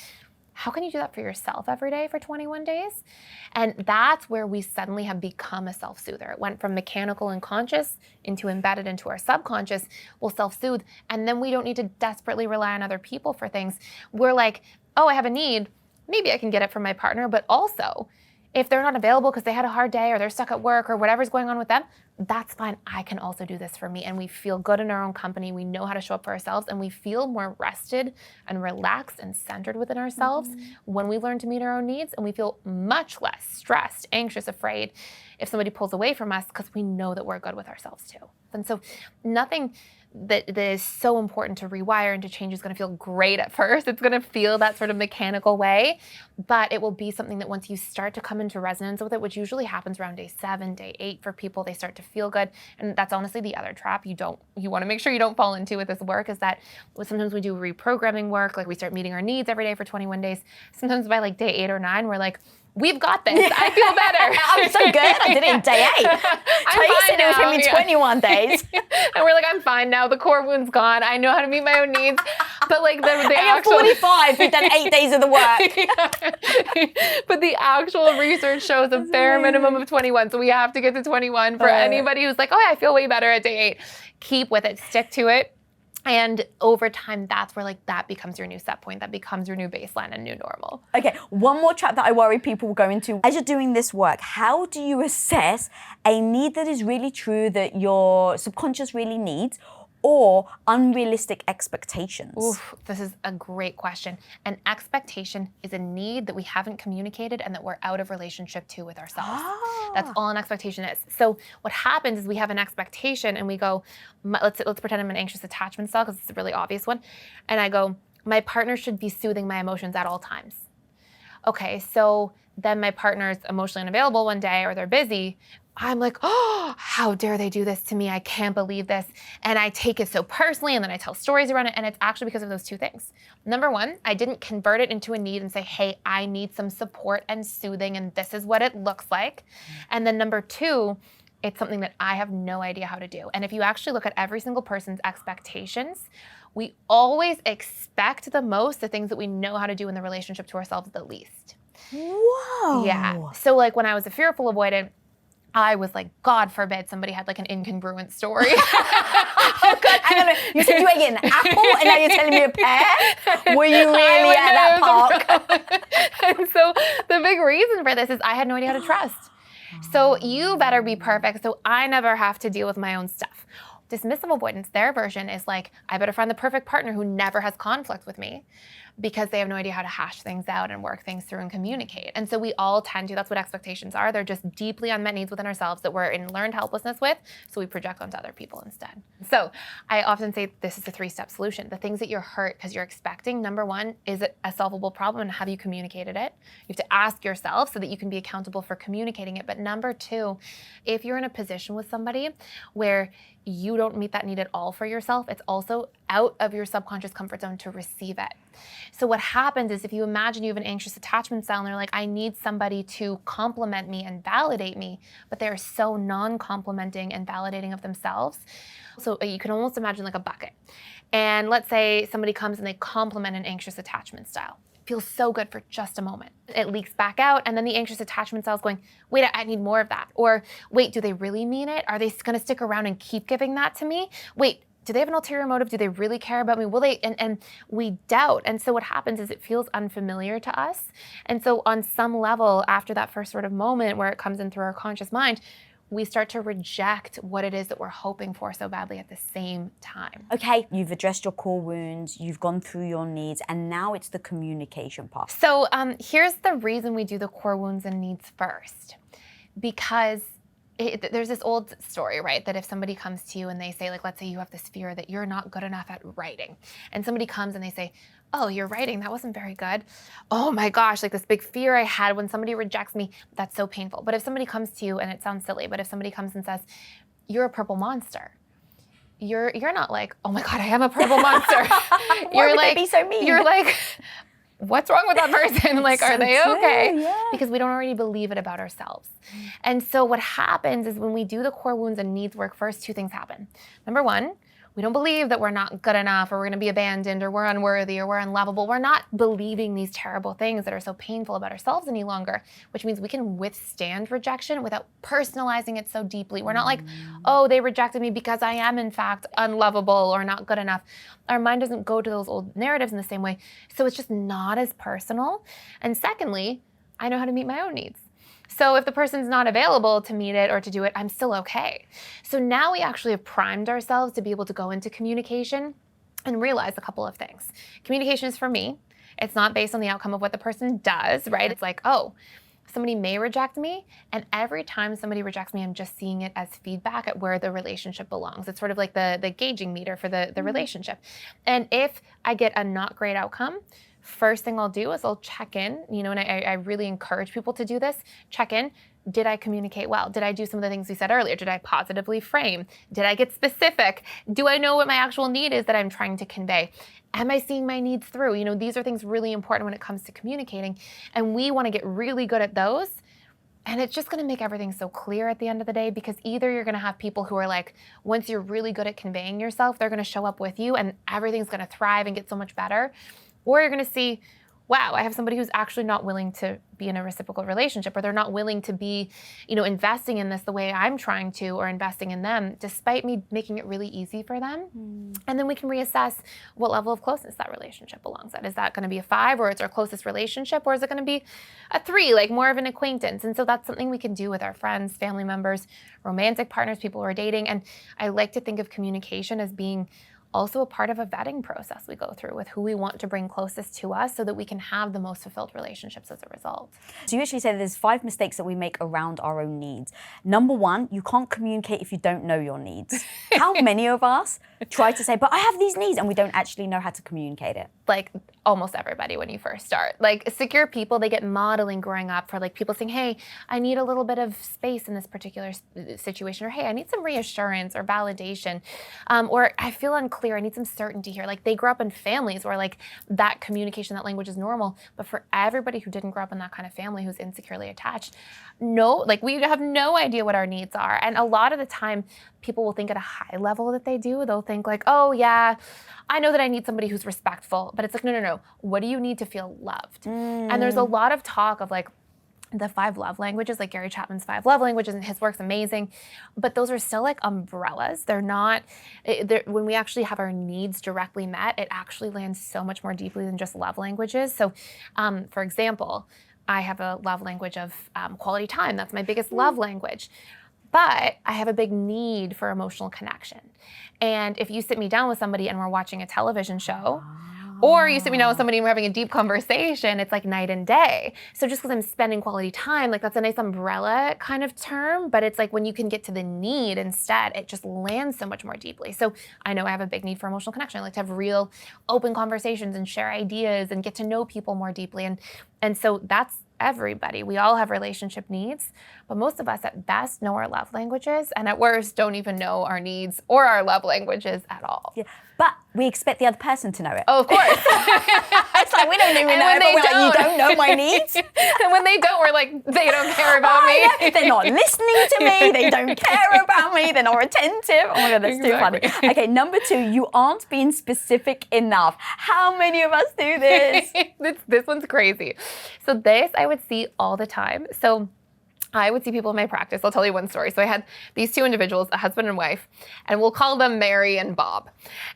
How can you do that for yourself every day for 21 days? And that's where we suddenly have become a self-soother. It went from mechanical and conscious into embedded into our subconscious. We'll self-soothe, and then we don't need to desperately rely on other people for things. We're like, oh, I have a need. Maybe I can get it from my partner, but also, if they're not available because they had a hard day or they're stuck at work or whatever's going on with them, that's fine. I can also do this for me. And we feel good in our own company. We know how to show up for ourselves, and we feel more rested and relaxed and centered within ourselves when we learn to meet our own needs, and we feel much less stressed, anxious, afraid if somebody pulls away from us because we know that we're good with ourselves too. And so nothing that is so important to rewire and to change is going to feel great at first. It's going to feel that sort of mechanical way, but it will be something that once you start to come into resonance with it, which usually happens around day 7, day 8 for people, they start to feel good. And that's honestly the other trap you want to make sure you don't fall into with this work, is that sometimes we do reprogramming work, like we start meeting our needs every day for 21 days. Sometimes by like day 8 or 9, we're like, we've got this. I feel better. I'm so good. I did it in day 8. Tracy said it was going to be 21 days. And we're like, I'm fine now. The core wound's gone. I know how to meet my own needs. But like the And actual... you're 45, you've done 8 days of the work. Yeah. But the actual research shows a bare minimum of 21. So we have to get to 21 for anybody who's like, oh, I feel way better at day 8. Keep with it, stick to it. And over time, that's where like that becomes your new set point. That becomes your new baseline and new normal. Okay, one more trap that I worry people will go into. As you're doing this work, how do you assess a need that is really true that your subconscious really needs, or unrealistic expectations? Oof, this is a great question. An expectation is a need that we haven't communicated and that we're out of relationship to with ourselves. That's all an expectation is. So what happens is we have an expectation and we go, let's pretend I'm an anxious attachment style because it's a really obvious one. And I go, my partner should be soothing my emotions at all times. Okay, so then my partner's emotionally unavailable one day or they're busy. I'm like, oh, how dare they do this to me? I can't believe this. And I take it so personally, and then I tell stories around it, and it's actually because of those two things. Number one, I didn't convert it into a need and say, hey, I need some support and soothing, and this is what it looks like. And then number two, it's something that I have no idea how to do. And if you actually look at every single person's expectations, we always expect the most, the things that we know how to do in the relationship to ourselves the least. Whoa. Yeah. So like when I was a fearful avoidant, I was like, God forbid somebody had like an incongruent story. Oh God, hang on a minute. You said you ate an apple and now you're telling me a pear? Were you really at that park? And so the big reason for this is I had no idea how to trust. So you better be perfect so I never have to deal with my own stuff. Dismissive avoidance, their version is like, I better find the perfect partner who never has conflict with me because they have no idea how to hash things out and work things through and communicate. And so we all tend to, that's what expectations are. They're just deeply unmet needs within ourselves that we're in learned helplessness with, so we project onto other people instead. So I often say this is a 3-step solution. The things that you're hurt because you're expecting, number one, is it a solvable problem and have you communicated it? You have to ask yourself so that you can be accountable for communicating it. But number two, if you're in a position with somebody where you don't meet that need at all for yourself, it's also out of your subconscious comfort zone to receive it. So what happens is if you imagine you have an anxious attachment style and they're like, I need somebody to compliment me and validate me, but they're so non-complimenting and validating of themselves. So you can almost imagine like a bucket. And let's say somebody comes and they compliment an anxious attachment style. Feels so good for just a moment. It leaks back out, and then the anxious attachment style is going, wait, I need more of that. Or wait, do they really mean it? Are they gonna stick around and keep giving that to me? Wait, do they have an ulterior motive? Do they really care about me? Will they? And we doubt. And so what happens is it feels unfamiliar to us. And so on some level, after that first sort of moment where it comes in through our conscious mind, we start to reject what it is that we're hoping for so badly at the same time. Okay, you've addressed your core wounds, you've gone through your needs, and now it's the communication part. So here's the reason we do the core wounds and needs first. Because there's this old story, right? That if somebody comes to you and they say, like, let's say you have this fear that you're not good enough at writing. And somebody comes and they say, oh, your writing, that wasn't very good. Oh my gosh, like this big fear I had when somebody rejects me, that's so painful. But if somebody comes to you, and it sounds silly, but if somebody comes and says, you're a purple monster, you're not like, oh my God, I am a purple monster. Why would they be so mean? You're like, what's wrong with that person? Like, are they okay? Yeah. Because we don't already believe it about ourselves. And so what happens is when we do the core wounds and needs work first, 2 things happen. Number one, we don't believe that we're not good enough, or we're gonna be abandoned, or we're unworthy, or we're unlovable. We're not believing these terrible things that are so painful about ourselves any longer, which means we can withstand rejection without personalizing it so deeply. We're not like, oh, they rejected me because I am in fact unlovable or not good enough. Our mind doesn't go to those old narratives in the same way. So it's just not as personal. And secondly, I know how to meet my own needs. So if the person's not available to meet it or to do it, I'm still okay. So now we actually have primed ourselves to be able to go into communication and realize a couple of things. Communication is for me. It's not based on the outcome of what the person does, right? It's like, oh, somebody may reject me, and every time somebody rejects me, I'm just seeing it as feedback at where the relationship belongs. It's sort of like the gauging meter for the relationship. And if I get a not great outcome, first thing I'll do is I'll check in, and I really encourage people to do this, check in. Did I communicate well? Did I do some of the things we said earlier? Did I positively frame? Did I get specific? Do I know what my actual need is that I'm trying to convey? Am I seeing my needs through? These are things really important when it comes to communicating, and we want to get really good at those And it's just going to make everything so clear at the end of the day, because either you're going to have people who are like, once you're really good at conveying yourself, they're going to show up with you and everything's going to thrive and get so much better. Or you're going to see, wow, I have somebody who's actually not willing to be in a reciprocal relationship, or they're not willing to be, investing in this the way I'm trying to, or investing in them, despite me making it really easy for them. And then we can reassess what level of closeness that relationship belongs at. Is that going to be a 5, or it's our closest relationship, or is it going to be a 3, like more of an acquaintance? And so that's something we can do with our friends, family members, romantic partners, people we're dating. And I like to think of communication as being also a part of a vetting process we go through with who we want to bring closest to us, so that we can have the most fulfilled relationships as a result. So you actually said there's 5 mistakes that we make around our own needs. Number 1, you can't communicate if you don't know your needs. How many of us try to say, but I have these needs, and we don't actually know how to communicate it? Like almost everybody when you first start. Like secure people, they get modeling growing up for like people saying, hey, I need a little bit of space in this particular situation, or hey, I need some reassurance or validation, or I feel unclear, I need some certainty here. Like they grew up in families where like that communication, that language is normal. But for everybody who didn't grow up in that kind of family, who's insecurely attached, we have no idea what our needs are. And a lot of the time, people will think at a high level that they do. They'll think like, oh yeah, I know that I need somebody who's respectful. But it's like, no. What do you need to feel loved? And there's a lot of talk of like the 5 love languages, like Gary Chapman's 5 love languages, and his work's amazing. But those are still like umbrellas. They're not, when we actually have our needs directly met, it actually lands so much more deeply than just love languages. So for example, I have a love language of quality time. That's my biggest love language. But I have a big need for emotional connection. And if you sit me down with somebody and we're watching a television show, or you sit me down with somebody and we're having a deep conversation, it's like night and day. So just because I'm spending quality time, like that's a nice umbrella kind of term, but it's like when you can get to the need instead, it just lands so much more deeply. So I know I have a big need for emotional connection. I like to have real open conversations and share ideas and get to know people more deeply. And so that's everybody. We all have relationship needs, but most of us at best know our love languages, and at worst don't even know our needs or our love languages at all. Yeah. But we expect the other person to know it. Oh, of course. It's like we don't even know it, but we're like, you don't know my needs? And when they don't, we're like, they don't care about me. Yeah. They're not listening to me. They don't care about me. They're not attentive. Oh my God, that's too funny. Okay, number 2, you aren't being specific enough. How many of us do this? This one's crazy. So this I would see all the time. So I would see people in my practice. I'll tell you one story. So I had these 2 individuals, a husband and wife, and we'll call them Mary and Bob.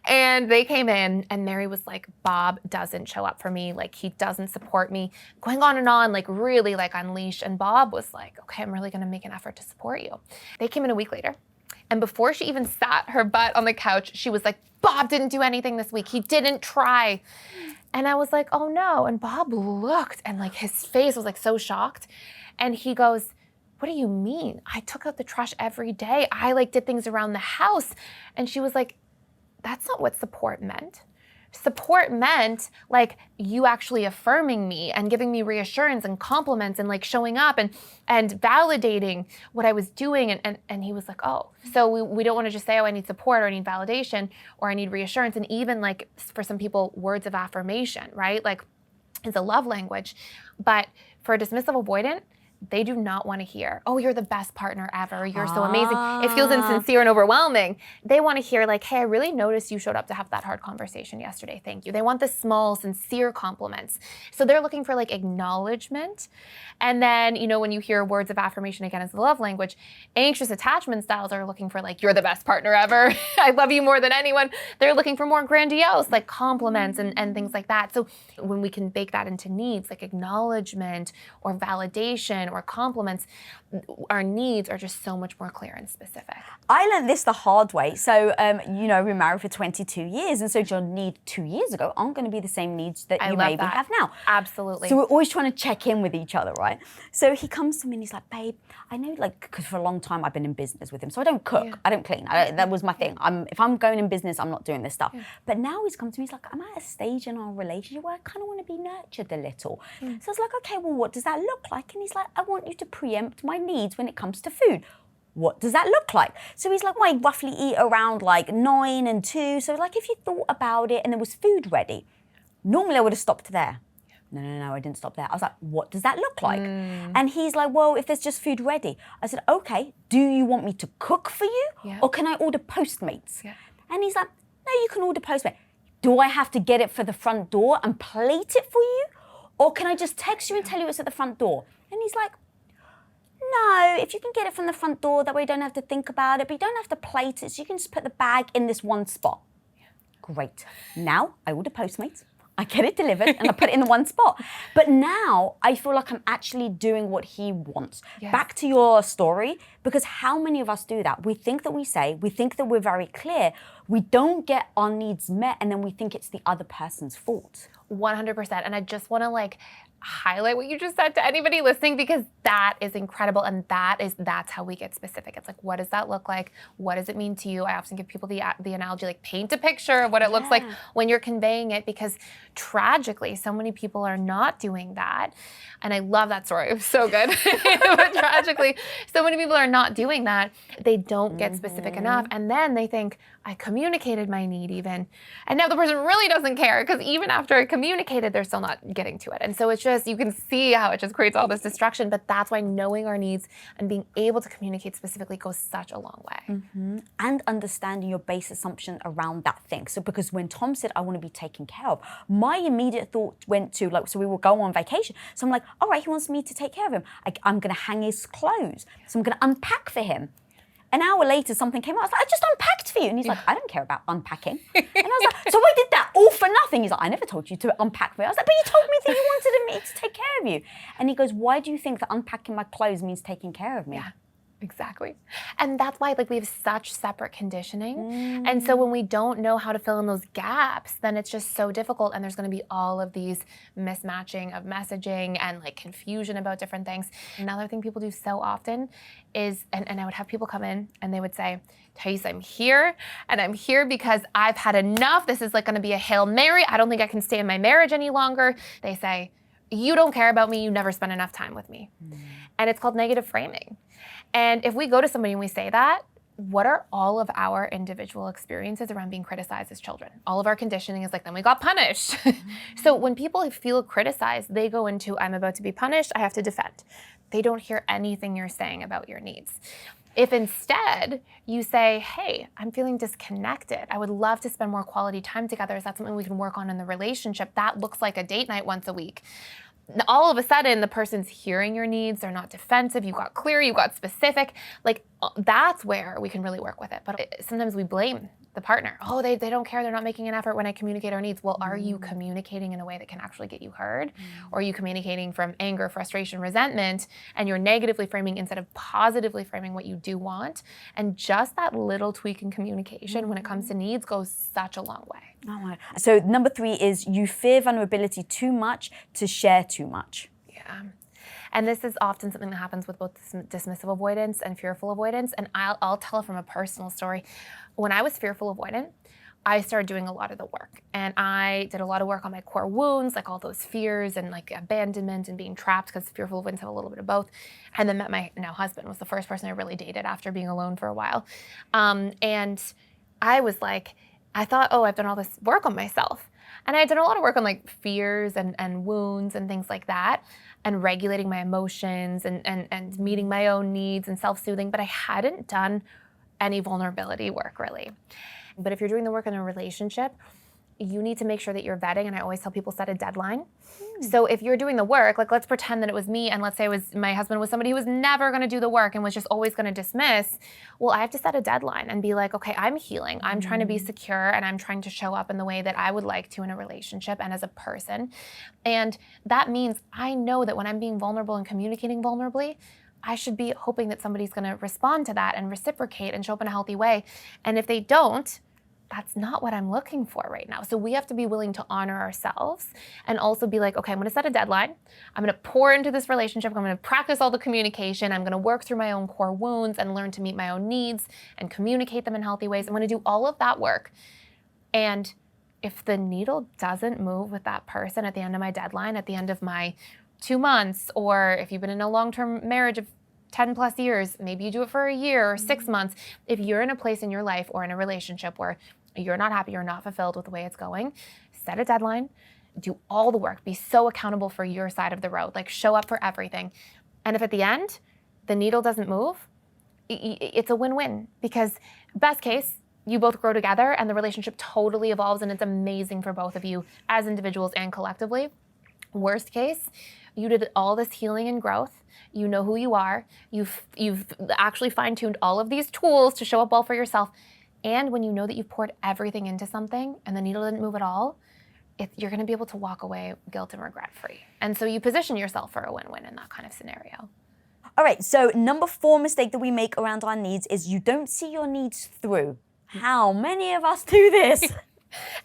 And they came in and Mary was like, Bob doesn't show up for me. Like he doesn't support me, going on and on, like really like unleashed. And Bob was like, okay, I'm really going to make an effort to support you. They came in a week later. And before she even sat her butt on the couch, she was like, Bob didn't do anything this week. He didn't try. And I was like, oh no. And Bob looked and like his face was like so shocked. And he goes, what do you mean? I took out the trash every day. I like did things around the house. And she was like, that's not what support meant. Support meant like you actually affirming me and giving me reassurance and compliments and like showing up and validating what I was doing. And he was like, oh, so we don't want to just say, oh, I need support or I need validation or I need reassurance. And even like for some people, words of affirmation, right? Like it's a love language. But for a dismissive avoidant, they do not want to hear, oh, you're the best partner ever. You're so amazing. It feels insincere and overwhelming. They want to hear like, hey, I really noticed you showed up to have that hard conversation yesterday. Thank you. They want the small, sincere compliments. So they're looking for like acknowledgement. And then, when you hear words of affirmation again as the love language, anxious attachment styles are looking for like, you're the best partner ever. I love you more than anyone. They're looking for more grandiose, like compliments and things like that. So when we can bake that into needs, like acknowledgement or validation or compliments, our needs are just so much more clear and specific. I learned this the hard way. So, we're married for 22 years. And so your need 2 years ago aren't going to be the same needs that you maybe have now. Absolutely. So we're always trying to check in with each other, right? So he comes to me and he's like, babe, I know, like, because for a long time I've been in business with him. So I don't cook, I don't clean. That was my thing. If I'm going in business, I'm not doing this stuff. Yeah. But now he's come to me, he's like, I'm at a stage in our relationship where I kind of want to be nurtured a little. So I was like, okay, well, what does that look like? And he's like, I want you to preempt my needs when it comes to food. What does that look like? So he's like, well, I roughly eat around like 9 and 2. So like if you thought about it and there was food ready, normally I would have stopped there. no, I didn't stop there. I was like, what does that look like? And he's like, well, if there's just food ready. I said, okay, do you want me to cook for you? Yeah. Or can I order Postmates? Yeah. And he's like, no, you can order Postmates. Do I have to get it for the front door and plate it for you? Or can I just text you and tell you it's at the front door? And he's like, no, if you can get it from the front door, that way you don't have to think about it, but you don't have to plate it, so you can just put the bag in this one spot. Yeah. Great. Now I order Postmates, I get it delivered, and I put it in the one spot. But now I feel like I'm actually doing what he wants. Yes. Back to your story, because how many of us do that? We think that we think that we're very clear, we don't get our needs met, and then we think it's the other person's fault. 100%. And I just want to highlight what you just said to anybody listening, because that is incredible, and that's how we get specific. It's like, what does that look like? What does it mean to you? I often give people the analogy, paint a picture of what it looks like when you're conveying it, because tragically so many people are not doing that. And I love that story. It was so good. But tragically so many people are not doing that. They don't get specific enough, and then they think, I communicated my need even, and now the person really doesn't care, because even after I communicated, they're still not getting to it. And so it's just, you can see how it just creates all this destruction. But that's why knowing our needs and being able to communicate specifically goes such a long way. And understanding your base assumption around that thing. So because when Tom said, I want to be taken care of, my immediate thought went to so we will go on vacation. So I'm like, all right, he wants me to take care of him. I'm going to hang his clothes. So I'm going to unpack for him. An hour later, something came out. I was like, I just unpacked for you. And he's like, I don't care about unpacking. And I was like, so I did that all for nothing. He's like, I never told you to unpack for me. I was like, but you told me that you wanted me to take care of you. And he goes, why do you think that unpacking my clothes means taking care of me? Yeah. Exactly. And that's why we have such separate conditioning. And so when we don't know how to fill in those gaps, then it's just so difficult. And there's going to be all of these mismatching of messaging and confusion about different things. Another thing people do so often is, and I would have people come in and they would say, Thais, I'm here, and I'm here because I've had enough. This is going to be a Hail Mary. I don't think I can stay in my marriage any longer. They say, you don't care about me. You never spend enough time with me. And it's called negative framing. And if we go to somebody and we say that, what are all of our individual experiences around being criticized as children? All of our conditioning is then we got punished. So when people feel criticized, they go into, I'm about to be punished, I have to defend. They don't hear anything you're saying about your needs. If instead you say, hey, I'm feeling disconnected, I would love to spend more quality time together, is that something we can work on in the relationship? That looks like a date night once a week. All of a sudden, the person's hearing your needs, they're not defensive, you got clear, you got specific. That's where we can really work with it. But sometimes we blame the partner. Oh, they don't care, they're not making an effort when I communicate our needs. Well, are you communicating in a way that can actually get you heard? Or are you communicating from anger, frustration, resentment, and you're negatively framing instead of positively framing what you do want? And just that little tweak in communication when it comes to needs goes such a long way. Oh my. So number 3 is you fear vulnerability too much to share too much. Yeah. And this is often something that happens with both dismissive avoidance and fearful avoidance. And I'll tell from a personal story. When I was fearful avoidant, I started doing a lot of the work. And I did a lot of work on my core wounds, all those fears and abandonment and being trapped, because fearful avoidance have a little bit of both. And then met my now husband, was the first person I really dated after being alone for a while. And I was I thought, oh, I've done all this work on myself. And I had done a lot of work on fears and wounds and things like that, and regulating my emotions and meeting my own needs and self-soothing, but I hadn't done any vulnerability work really. But if you're doing the work in a relationship, you need to make sure that you're vetting, and I always tell people set a deadline. So if you're doing the work, let's pretend that it was me, and let's say my husband was somebody who was never going to do the work and was just always going to dismiss. Well, I have to set a deadline and be okay, I'm healing. I'm trying to be secure, and I'm trying to show up in the way that I would like to in a relationship and as a person. And that means I know that when I'm being vulnerable and communicating vulnerably, I should be hoping that somebody's going to respond to that and reciprocate and show up in a healthy way. And if they don't, that's not what I'm looking for right now. So we have to be willing to honor ourselves and also be okay, I'm going to set a deadline. I'm going to pour into this relationship. I'm going to practice all the communication. I'm going to work through my own core wounds and learn to meet my own needs and communicate them in healthy ways. I'm going to do all of that work. And if the needle doesn't move with that person at the end of my deadline, at the end of my 2 months, or if you've been in a long-term marriage of 10 plus years, maybe you do it for a year or 6 months. If you're in a place in your life or in a relationship where you're not happy, you're not fulfilled with the way it's going, set a deadline, do all the work, be so accountable for your side of the road, like show up for everything. And if at the end, the needle doesn't move, it's a win-win, because best case, you both grow together and the relationship totally evolves and it's amazing for both of you as individuals and collectively. Worst case, you did all this healing and growth. You know who you are. You've actually fine-tuned all of these tools to show up well for yourself. And when you know that you've poured everything into something and the needle didn't move at all, you're going to be able to walk away guilt and regret free. And so you position yourself for a win-win in that kind of scenario. All right, so number 4 mistake that we make around our needs is you don't see your needs through. How many of us do this?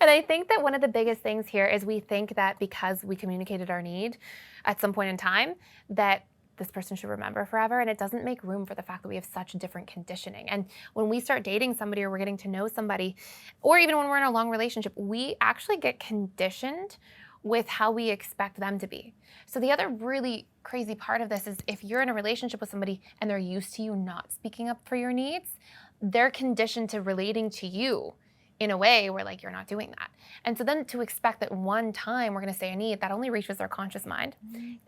And I think that one of the biggest things here is we think that because we communicated our need at some point in time, that this person should remember forever, and it doesn't make room for the fact that we have such different conditioning. And when we start dating somebody or we're getting to know somebody, or even when we're in a long relationship, we actually get conditioned with how we expect them to be. So the other really crazy part of this is if you're in a relationship with somebody and they're used to you not speaking up for your needs, they're conditioned to relating to you in a way where like you're not doing that. And so then to expect that one time we're gonna say a need, that only reaches their conscious mind.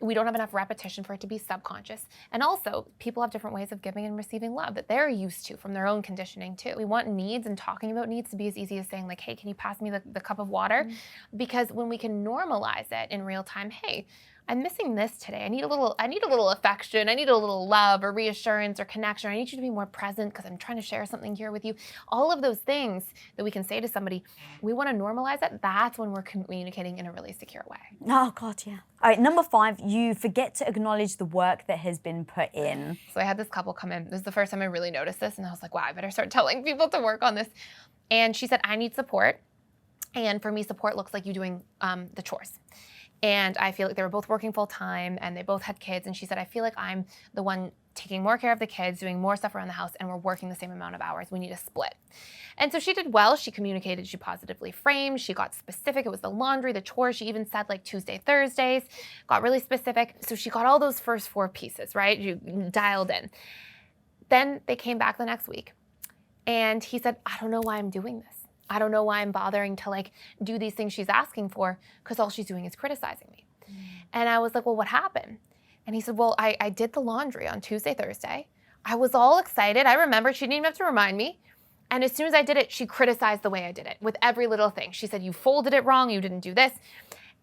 We don't have enough repetition for it to be subconscious. And also people have different ways of giving and receiving love that they're used to from their own conditioning too. We want needs and talking about needs to be as easy as saying like, hey, can you pass me the cup of water? Because when we can normalize it in real time, hey, I'm missing this today. I need a little affection. I need a little love or reassurance or connection. I need you to be more present because I'm trying to share something here with you. All of those things that we can say to somebody, we want to normalize it. That's when we're communicating in a really secure way. Oh God, yeah. All right, number 5, you forget to acknowledge the work that has been put in. So I had this couple come in. This is the first time I really noticed this, and I was like, wow, I better start telling people to work on this. And she said, I need support. And for me, support looks like you doing the chores. And I feel like they were both working full time and they both had kids. And she said, I feel like I'm the one taking more care of the kids, doing more stuff around the house, and we're working the same amount of hours. We need a split. And so she did well. She communicated, she positively framed, she got specific. It was the laundry, the chores. She even said like Tuesday, Thursdays, got really specific. So she got all those first 4 pieces, right? You dialed in. Then they came back the next week. And he said, I don't know why I'm doing this. I don't know why I'm bothering to like do these things she's asking for because all she's doing is criticizing me. And I was like, well, what happened? And he said, well, I did the laundry on Tuesday, Thursday. I was all excited. I remembered. She didn't even have to remind me. And as soon as I did it, she criticized the way I did it with every little thing. She said, you folded it wrong. You didn't do this.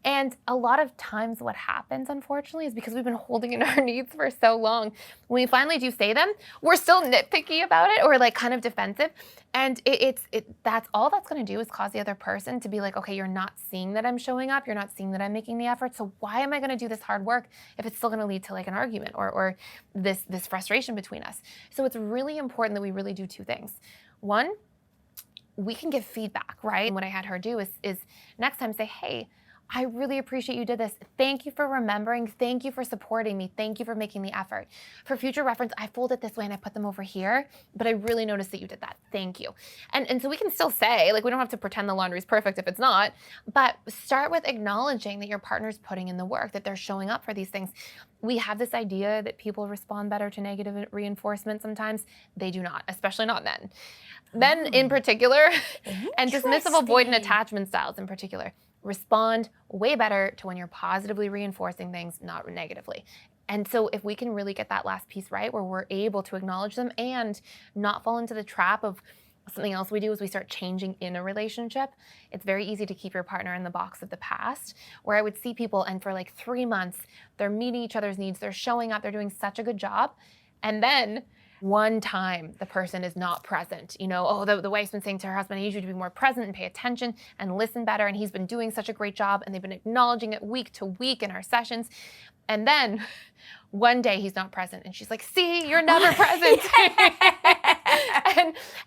And a lot of times what happens, unfortunately, is because we've been holding in our needs for so long. When we finally do say them, we're still nitpicky about it or like kind of defensive. And that's all that's going to do is cause the other person to be like, okay, you're not seeing that I'm showing up. You're not seeing that I'm making the effort. So why am I going to do this hard work if it's still going to lead to like an argument or this frustration between us? So it's really important that we really do 2 things. One, we can give feedback, right? And what I had her do is next time say, hey, I really appreciate you did this. Thank you for remembering. Thank you for supporting me. Thank you for making the effort. For future reference, I fold it this way and I put them over here, but I really noticed that you did that. Thank you. And so we can still say, like, we don't have to pretend the laundry's perfect if it's not, but start with acknowledging that your partner's putting in the work, that they're showing up for these things. We have this idea that people respond better to negative reinforcement sometimes. They do not, especially not men. Men in particular, and dismissive avoidant attachment styles in particular, respond way better to when you're positively reinforcing things, not negatively. And so if we can really get that last piece right, where we're able to acknowledge them and not fall into the trap of something else we do is we start changing in a relationship, it's very easy to keep your partner in the box of the past, where I would see people and for like 3 months, they're meeting each other's needs, they're showing up, they're doing such a good job. And then one time the person is not present, the wife's been saying to her husband, I need you to be more present and pay attention and listen better. And he's been doing such a great job and they've been acknowledging it week to week in our sessions. And then one day he's not present and she's like, see, you're never present.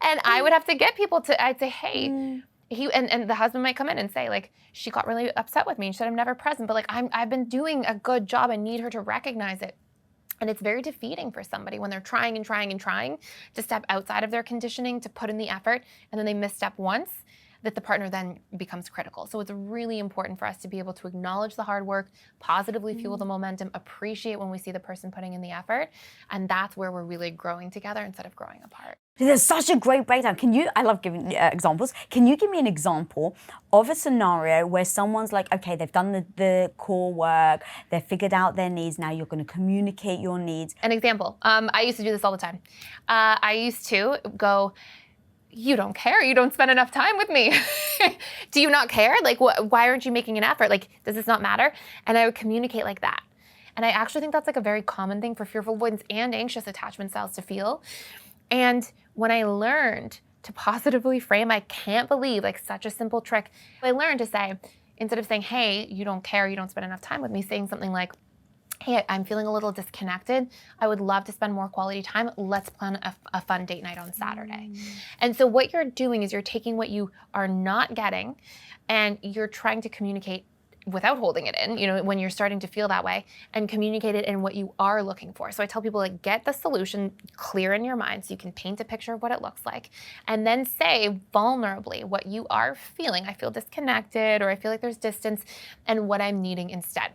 and I would have to get people I'd say, hey, and the husband might come in and say like, she got really upset with me and she said, I'm never present, but like I've been doing a good job. I need her to recognize it. And it's very defeating for somebody when they're trying and trying and trying to step outside of their conditioning, to put in the effort, and then they misstep once, that the partner then becomes critical. So it's really important for us to be able to acknowledge the hard work, positively fuel the momentum, appreciate when we see the person putting in the effort, and that's where we're really growing together instead of growing apart. There's such a great breakdown. I love giving examples. Can you give me an example of a scenario where someone's like, okay, they've done the core work, they've figured out their needs, now you're going to communicate your needs. An example, I used to do this all the time. I used to go, you don't care, you don't spend enough time with me. Do you not care? Like, why aren't you making an effort? Like, does this not matter? And I would communicate like that. And I actually think that's like a very common thing for fearful avoidance and anxious attachment styles to feel. And when I learned to positively frame, I can't believe, like, such a simple trick. I learned to say, instead of saying, hey, you don't care, you don't spend enough time with me, saying something like, hey, I'm feeling a little disconnected. I would love to spend more quality time. Let's plan a fun date night on Saturday. And so what you're doing is you're taking what you are not getting and you're trying to communicate without holding it in, when you're starting to feel that way, and communicate it in what you are looking for. So I tell people, like, get the solution clear in your mind so you can paint a picture of what it looks like, and then say vulnerably what you are feeling. I feel disconnected, or I feel like there's distance, and what I'm needing instead.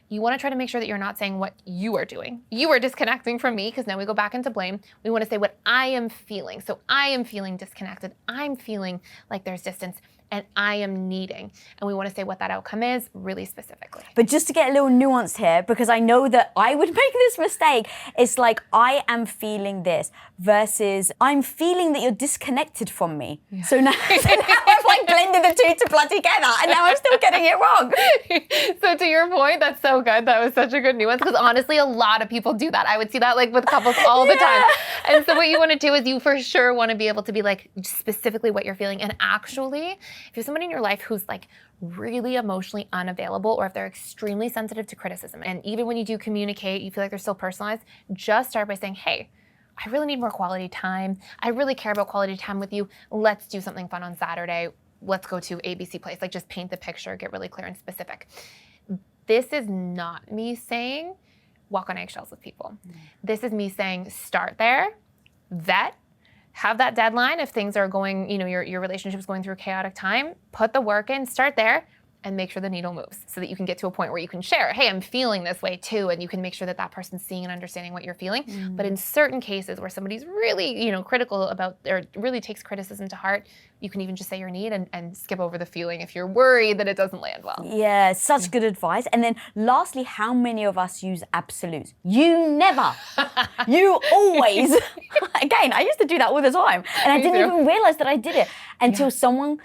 You want to try to make sure that you're not saying what you are doing. You are disconnecting from me, because now we go back into blame. We want to say what I am feeling. So I am feeling disconnected. I'm feeling like there's distance, and I am needing. And we want to say what that outcome is really specifically. But just to get a little nuanced here, because I know that I would make this mistake, it's like, I am feeling this versus I'm feeling that you're disconnected from me. Yeah. So now I've like blended the two to blood together, and now I'm still getting it wrong. So to your point, that's so good. That was such a good nuance, because honestly, a lot of people do that. I would see that like with couples all the time. And so what you want to do is you for sure want to be able to be like specifically what you're feeling. And actually, if you have somebody in your life who's like really emotionally unavailable, or if they're extremely sensitive to criticism, and even when you do communicate, you feel like they're still personalized, just start by saying, hey, I really need more quality time. I really care about quality time with you. Let's do something fun on Saturday. Let's go to ABC place. Like, just paint the picture, get really clear and specific. This is not me saying walk on eggshells with people. This is me saying start there, vet, have that deadline. If things are going, your relationship's going through a chaotic time, put the work in, start there, and make sure the needle moves so that you can get to a point where you can share, hey, I'm feeling this way too, and you can make sure that that person's seeing and understanding what you're feeling. But in certain cases where somebody's really, critical about, or really takes criticism to heart, you can even just say your need and skip over the feeling if you're worried that it doesn't land well. Yeah, such good advice. And then lastly, how many of us use absolutes? You never. You always. Again, I used to do that all the time, and I didn't even realize that I did it until someone,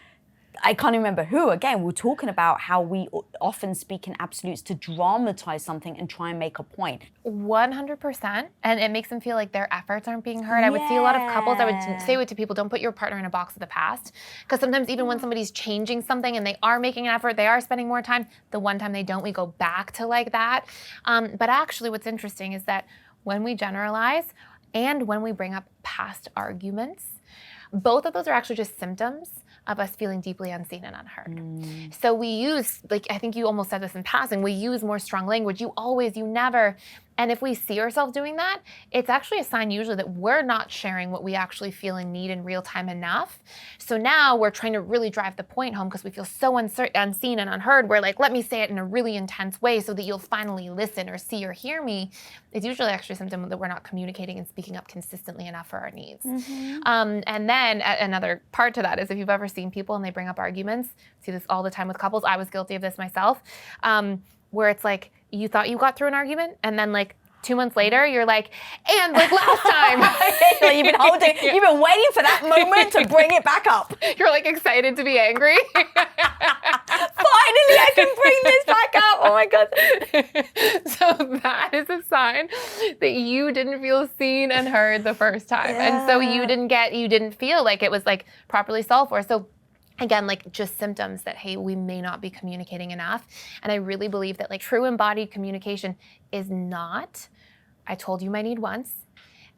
I can't remember who, again, we were talking about how we often speak in absolutes to dramatize something and try and make a point. 100%. And it makes them feel like their efforts aren't being heard. I would see a lot of couples, I would say it to people, don't put your partner in a box of the past. Because sometimes even when somebody's changing something and they are making an effort, they are spending more time, the one time they don't, we go back to like that. But actually what's interesting is that when we generalize and when we bring up past arguments, both of those are actually just symptoms of us feeling deeply unseen and unheard. So we use, like, I think you almost said this in passing, we use more strong language. You always, you never. And if we see ourselves doing that, it's actually a sign usually that we're not sharing what we actually feel and need in real time enough. So now we're trying to really drive the point home because we feel so unseen and unheard. We're like, let me say it in a really intense way so that you'll finally listen or see or hear me. It's usually actually something that we're not communicating and speaking up consistently enough for our needs. And then another part to that is if you've ever seen people and they bring up arguments, see this all the time with couples. I was guilty of this myself, where it's like, you thought you got through an argument, and then like 2 months later, you're like, and like last time. Like you've been waiting for that moment to bring it back up. You're like excited to be angry. Finally, I can bring this back up. Oh my God. So that is a sign that you didn't feel seen and heard the first time. And so you didn't feel like it was like properly solved for. So again, like just symptoms that, hey, we may not be communicating enough. And I really believe that like true embodied communication is not, I told you my need once,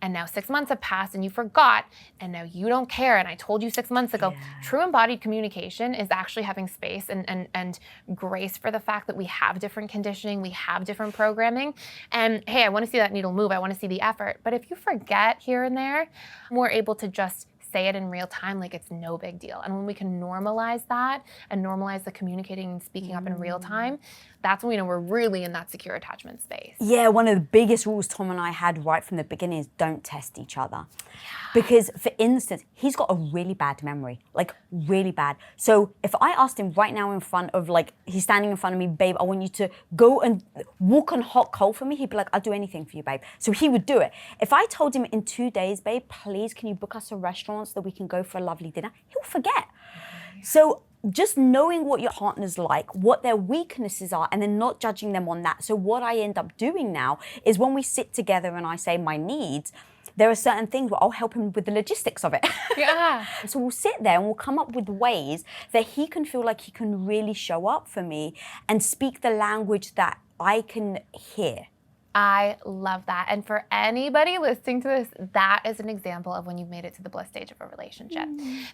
and now 6 months have passed and you forgot, and now you don't care, and I told you 6 months ago. True embodied communication is actually having space and grace for the fact that we have different conditioning, we have different programming, and hey, I want to see that needle move, I want to see the effort. But if you forget here and there, we're able to just say it in real time like it's no big deal. And when we can normalize that and normalize the communicating and speaking up in real time, that's when we know we're really in that secure attachment space. Yeah, one of the biggest rules Tom and I had right from the beginning is don't test each other. Because, for instance, he's got a really bad memory, like really bad. So if I asked him right now in front of, like, he's standing in front of me, babe, I want you to go and walk on hot coal for me, he'd be like, I'll do anything for you, babe. So he would do it. If I told him in 2 days, babe, please, can you book us a restaurant so that we can go for a lovely dinner? He'll forget. So just knowing what your partner's like, what their weaknesses are, and then not judging them on that. So what I end up doing now is when we sit together and I say my needs, there are certain things where I'll help him with the logistics of it. Yeah. So we'll sit there and we'll come up with ways that he can feel like he can really show up for me and speak the language that I can hear. I love that. And for anybody listening to this, that is an example of when you've made it to the bliss stage of a relationship.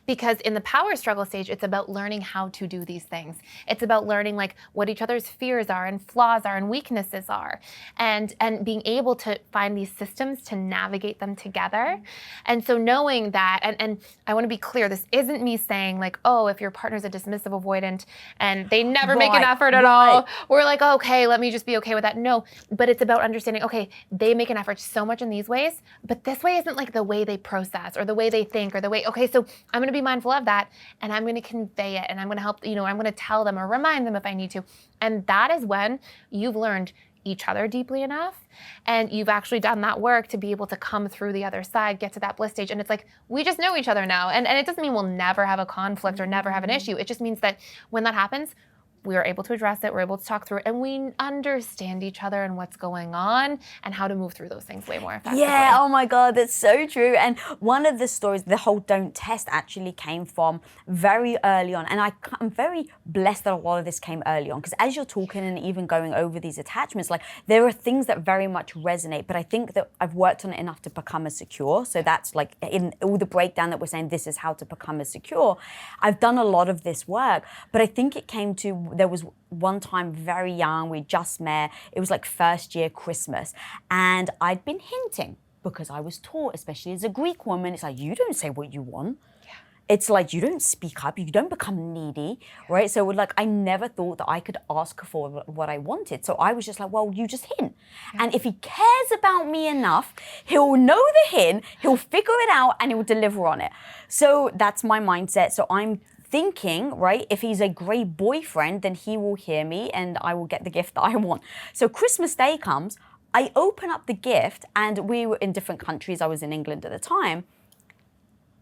Because in the power struggle stage, it's about learning how to do these things. It's about learning like what each other's fears are and flaws are and weaknesses are, and being able to find these systems to navigate them together. And so knowing that, and I want to be clear, this isn't me saying like, oh, if your partner's a dismissive avoidant and they never make an effort at all, we're like, okay, let me just be okay with that. No, but it's about understanding, okay, they make an effort so much in these ways, but this way isn't like the way they process or the way they think or the way, okay, so I'm going to be mindful of that and I'm going to convey it and I'm going to help, I'm going to tell them or remind them if I need to. And that is when you've learned each other deeply enough and you've actually done that work to be able to come through the other side, get to that bliss stage. And it's like, we just know each other now. And it doesn't mean we'll never have a conflict or never have an issue. It just means that when that happens, we are able to address it, we're able to talk through it, and we understand each other and what's going on and how to move through those things way more effectively. Yeah, oh my God, that's so true. And one of the stories, the whole don't test actually came from very early on. And I'm very blessed that a lot of this came early on, because as you're talking and even going over these attachments, like there are things that very much resonate, but I think that I've worked on it enough to become as secure. So that's like in all the breakdown that we're saying, this is how to become as secure. I've done a lot of this work, but I think it came to, there was one time very young, we just met, it was like first year Christmas, and I'd been hinting because I was taught, especially as a Greek woman, it's like, you don't say what you want. Yeah. It's like, you don't speak up, you don't become needy, right? So like, I never thought that I could ask for what I wanted. So I was just like, well, you just hint. Yeah. And if he cares about me enough, he'll know the hint, he'll figure it out and he'll deliver on it. So that's my mindset. So I'm thinking, right, if he's a great boyfriend, then he will hear me and I will get the gift that I want. So Christmas Day comes, I open up the gift, and we were in different countries. I was in England at the time.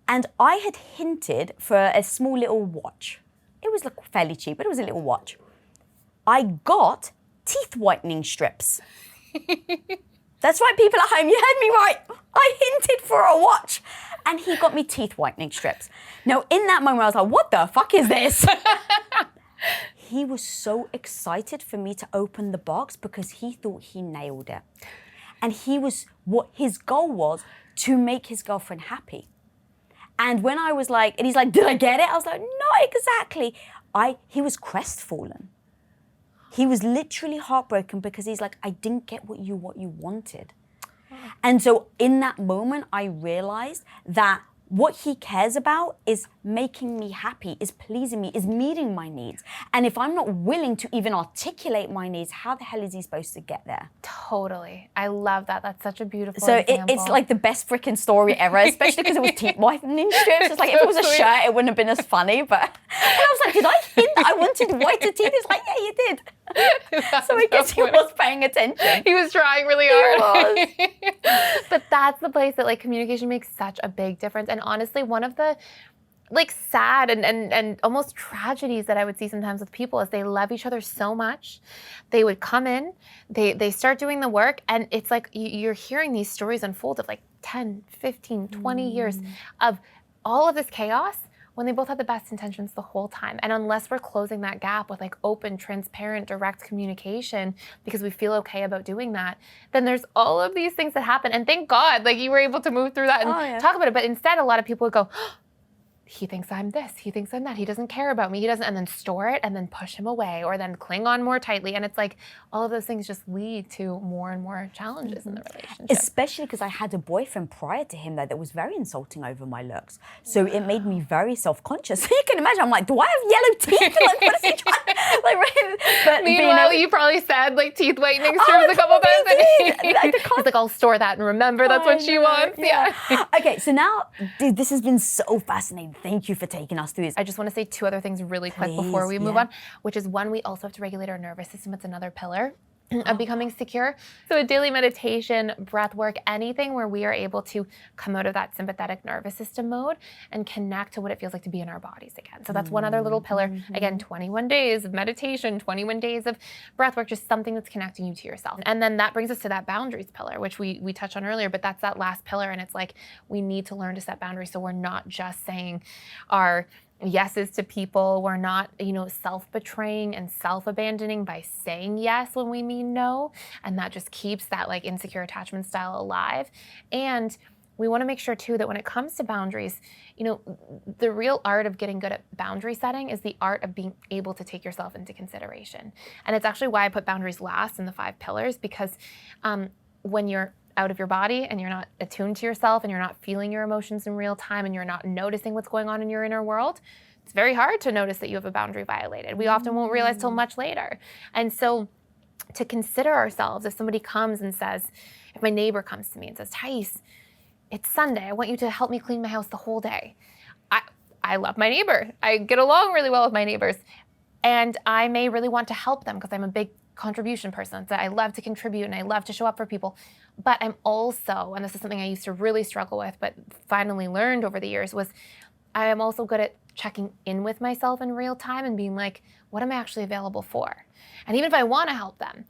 And I had hinted for a small little watch. It was like fairly cheap, but it was a little watch. I got teeth whitening strips. That's right, people at home, you heard me right. I hinted for a watch. And he got me teeth whitening strips. Now, in that moment, I was like, what the fuck is this? He was so excited for me to open the box because he thought he nailed it. And what his goal was to make his girlfriend happy. And when I was like, and he's like, did I get it? I was like, not exactly. He was crestfallen. He was literally heartbroken because he's like, I didn't get what you wanted. And so in that moment, I realized that what he cares about is making me happy, is pleasing me, is meeting my needs. And if I'm not willing to even articulate my needs, how the hell is he supposed to get there? Totally. I love that. That's such a beautiful so example. It's like the best freaking story ever, especially because it was teeth whitening strips. It's like, if it was a shirt, it wouldn't have been as funny. But and I was like, did I hint that I wanted whiter teeth? It's like, yeah, you did. So I guess he was paying attention. He was trying really hard. He was. But that's the place that like communication makes such a big difference. And honestly, one of the like sad and almost tragedies that I would see sometimes with people is they love each other so much. They would come in, they start doing the work, and it's like you're hearing these stories unfold of like 10, 15, 20 years of all of this chaos when they both had the best intentions the whole time. And unless we're closing that gap with like open, transparent, direct communication because we feel okay about doing that, then there's all of these things that happen. And thank God, like you were able to move through that and talk about it. But instead, a lot of people would go, oh, he thinks I'm this, he thinks I'm that, he doesn't care about me, he doesn't, and then store it and then push him away or then cling on more tightly. And it's like all of those things just lead to more and more challenges in the relationship. Especially because I had a boyfriend prior to him that was very insulting over my looks. So it made me very self-conscious. So you can imagine, I'm like, do I have yellow teeth? Like, what is he trying to, like, right? But meanwhile, you probably said like teeth whitening strips a couple times. And he's like, I'll store that and remember that's what she wants. Yeah. Okay, so now, dude, this has been so fascinating. Thank you for taking us through this. I just want to say 2 other things really quick before we move on, which is one, we also have to regulate our nervous system. It's another pillar of becoming secure. So a daily meditation, breath work, anything where we are able to come out of that sympathetic nervous system mode and connect to what it feels like to be in our bodies again. So that's one other little pillar. Again, 21 days of meditation, 21 days of breath work, just something that's connecting you to yourself. And then that brings us to that boundaries pillar, which we touched on earlier, but that's that last pillar. And it's like, we need to learn to set boundaries so we're not just saying our yeses to people. We're not, self-betraying and self-abandoning by saying yes when we mean no. And that just keeps that like insecure attachment style alive. And we want to make sure too that when it comes to boundaries, the real art of getting good at boundary setting is the art of being able to take yourself into consideration. And it's actually why I put boundaries last in the 5 pillars, because when you're out of your body and you're not attuned to yourself and you're not feeling your emotions in real time and you're not noticing what's going on in your inner world, it's very hard to notice that you have a boundary violated. We often won't realize till much later. And so to consider ourselves, if somebody comes and says, if my neighbor comes to me and says, Thais, it's Sunday, I want you to help me clean my house the whole day. I love my neighbor. I get along really well with my neighbors. And I may really want to help them because I'm a big contribution person. So I love to contribute and I love to show up for people. But I'm also, and this is something I used to really struggle with, but finally learned over the years, was I am also good at checking in with myself in real time and being like, what am I actually available for? And even if I want to help them,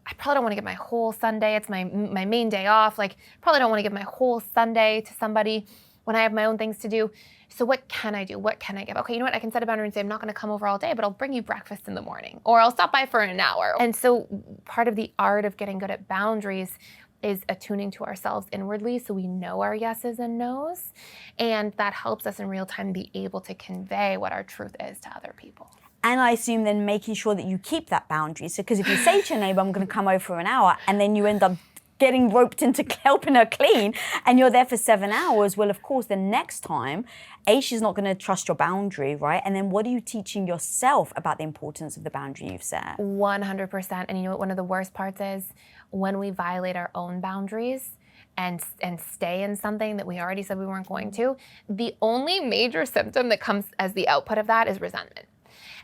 I probably don't want to give my whole Sunday. It's my main day off. Like, probably don't want to give my whole Sunday to somebody when I have my own things to do. So what can I do? What can I give? Okay, you know what? I can set a boundary and say, I'm not going to come over all day, but I'll bring you breakfast in the morning, or I'll stop by for an hour. And so part of the art of getting good at boundaries is attuning to ourselves inwardly so we know our yeses and nos. And that helps us in real time be able to convey what our truth is to other people. And I assume then making sure that you keep that boundary. So, because if you say to your neighbor, I'm going to come over for an hour, and then you end up getting roped into helping her clean, and you're there for 7 hours, well, of course, the next time, she's not going to trust your boundary, right? And then what are you teaching yourself about the importance of the boundary you've set? 100%. And you know what one of the worst parts is? When we violate our own boundaries and stay in something that we already said we weren't going to, the only major symptom that comes as the output of that is resentment.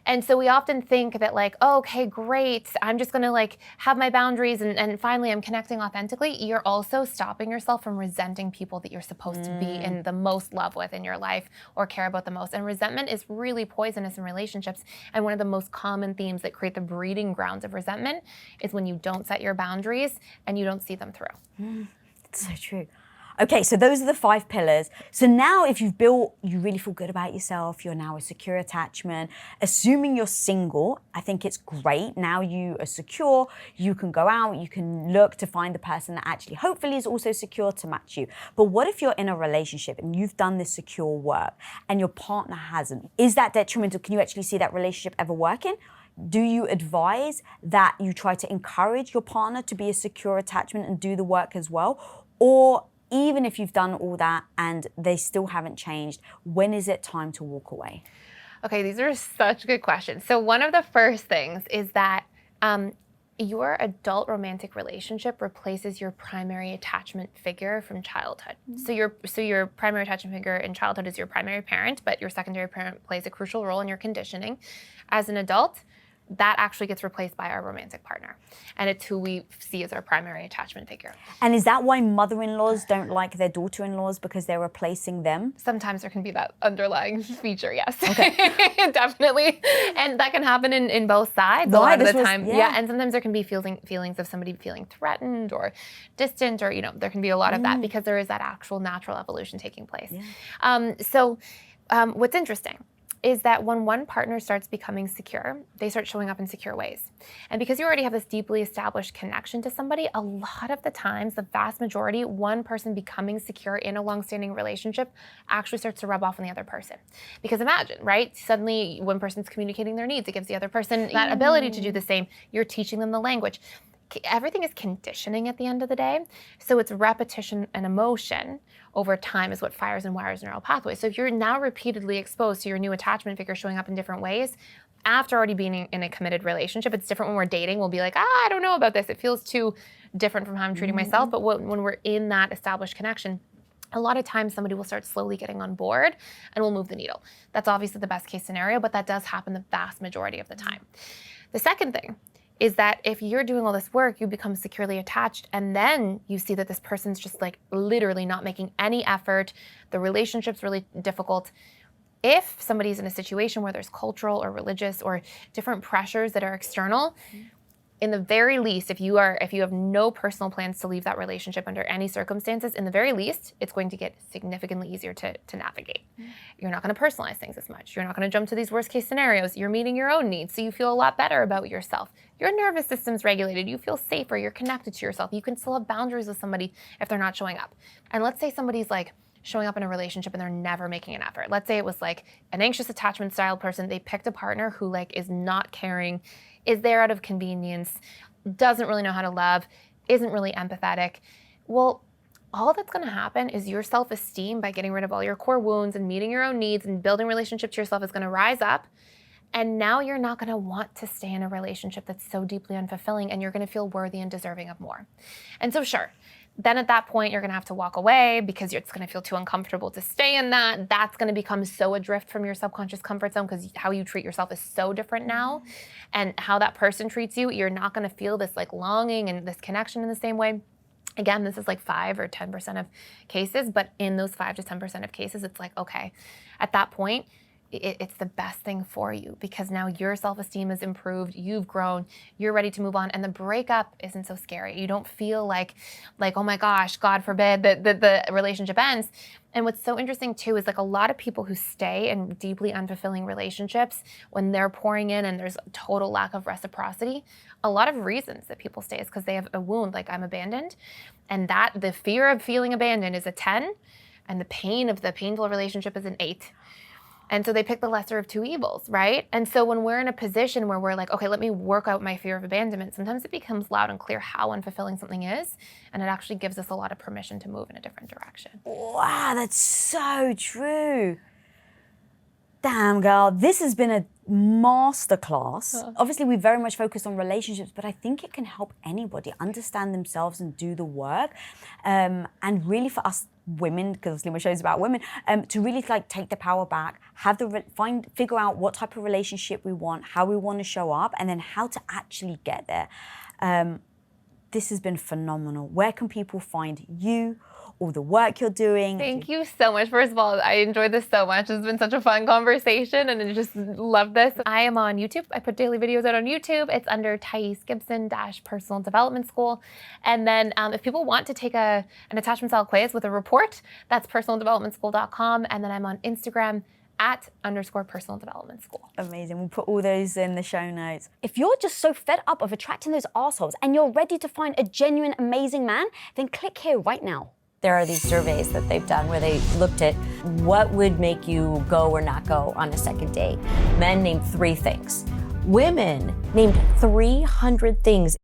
And so we often think that like, oh, okay, great, I'm just gonna like have my boundaries and finally I'm connecting authentically. You're also stopping yourself from resenting people that you're supposed to be in the most love with in your life or care about the most. And resentment is really poisonous in relationships. And one of the most common themes that create the breeding grounds of resentment is when you don't set your boundaries and you don't see them through. It's so true. Okay, so those are the 5 pillars. So now if you've built, you really feel good about yourself, you're now a secure attachment, assuming you're single, I think it's great. Now you are secure, you can go out, you can look to find the person that actually hopefully is also secure to match you. But what if you're in a relationship and you've done this secure work and your partner hasn't? Is that detrimental? Can you actually see that relationship ever working? Do you advise that you try to encourage your partner to be a secure attachment and do the work as well? Or even if you've done all that and they still haven't changed, when is it time to walk away? Okay, these are such good questions. So one of the first things is that your adult romantic relationship replaces your primary attachment figure from childhood. So your primary attachment figure in childhood is your primary parent, but your secondary parent plays a crucial role in your conditioning. As an adult, that actually gets replaced by our romantic partner. And it's who we see as our primary attachment figure. And is that why mother-in-laws don't like their daughter-in-laws, because they're replacing them? Sometimes there can be that underlying feature, yes. Okay. Definitely. And that can happen in both sides a lot of the time. Yeah, and sometimes there can be feelings of somebody feeling threatened or distant, or there can be a lot of that because there is that actual natural evolution taking place. Yeah. What's interesting is that when one partner starts becoming secure, they start showing up in secure ways. And because you already have this deeply established connection to somebody, a lot of the times, the vast majority, one person becoming secure in a long-standing relationship actually starts to rub off on the other person. Because imagine, right? Suddenly one person's communicating their needs. It gives the other person that ability to do the same. You're teaching them the language. Everything is conditioning at the end of the day. So it's repetition and emotion over time is what fires and wires neural pathways. So if you're now repeatedly exposed to your new attachment figure showing up in different ways, after already being in a committed relationship, it's different when we're dating. We'll be like, I don't know about this. It feels too different from how I'm treating myself. But when we're in that established connection, a lot of times somebody will start slowly getting on board and will move the needle. That's obviously the best case scenario, but that does happen the vast majority of the time. The second thing is that if you're doing all this work, you become securely attached, and then you see that this person's just like literally not making any effort, the relationship's really difficult. If somebody's in a situation where there's cultural or religious or different pressures that are external, in the very least, if you have no personal plans to leave that relationship under any circumstances, in the very least, it's going to get significantly easier to navigate. You're not going to personalize things as much. You're not going to jump to these worst case scenarios. You're meeting your own needs, so you feel a lot better about yourself. Your nervous system's regulated. You feel safer. You're connected to yourself. You can still have boundaries with somebody if they're not showing up. And let's say somebody's like showing up in a relationship and they're never making an effort. Let's say it was like an anxious attachment style person. They picked a partner who like is not caring, is there out of convenience, doesn't really know how to love, isn't really empathetic. Well, all that's gonna happen is your self-esteem by getting rid of all your core wounds and meeting your own needs and building relationship to yourself is gonna rise up. And now you're not gonna want to stay in a relationship that's so deeply unfulfilling, and you're gonna feel worthy and deserving of more. And so sure, then at that point, you're gonna have to walk away because it's gonna feel too uncomfortable to stay in that. That's gonna become so adrift from your subconscious comfort zone because how you treat yourself is so different now. And how that person treats you, you're not gonna feel this like longing and this connection in the same way. Again, this is like 5 or 10% of cases, but in those 5 to 10% of cases, it's like, okay, at that point, it's the best thing for you because now your self-esteem is improved, you've grown, you're ready to move on, and the breakup isn't so scary. You don't feel like oh my gosh, God forbid that the relationship ends. And what's so interesting too is like a lot of people who stay in deeply unfulfilling relationships, when they're pouring in and there's a total lack of reciprocity, a lot of reasons that people stay is because they have a wound, like I'm abandoned, and that the fear of feeling abandoned is a 10, and the pain of the painful relationship is an 8. And so they pick the lesser of two evils, right? And so when we're in a position where we're like, okay, let me work out my fear of abandonment, sometimes it becomes loud and clear how unfulfilling something is, and it actually gives us a lot of permission to move in a different direction. Wow, that's so true. Damn, girl, this has been a masterclass. Obviously, we very much focus on relationships, but I think it can help anybody understand themselves and do the work. And really for us women, because obviously my show is about women, to really like take the power back, figure out what type of relationship we want, how we want to show up, and then how to actually get there. This has been phenomenal. Where can people find you, all the work you're doing? Thank you so much. First of all, I enjoyed this so much. It's been such a fun conversation and I just love this. I am on YouTube. I put daily videos out on YouTube. It's under Thais Gibson Personal Development School. And then if people want to take an attachment style quiz with a report, that's personaldevelopmentschool.com. And then I'm on Instagram @_personal development school. Amazing. We'll put all those in the show notes. If you're just so fed up of attracting those assholes and you're ready to find a genuine, amazing man, then click here right now. There are these surveys that they've done where they looked at what would make you go or not go on a second date. Men named 3 things. Women named 300 things.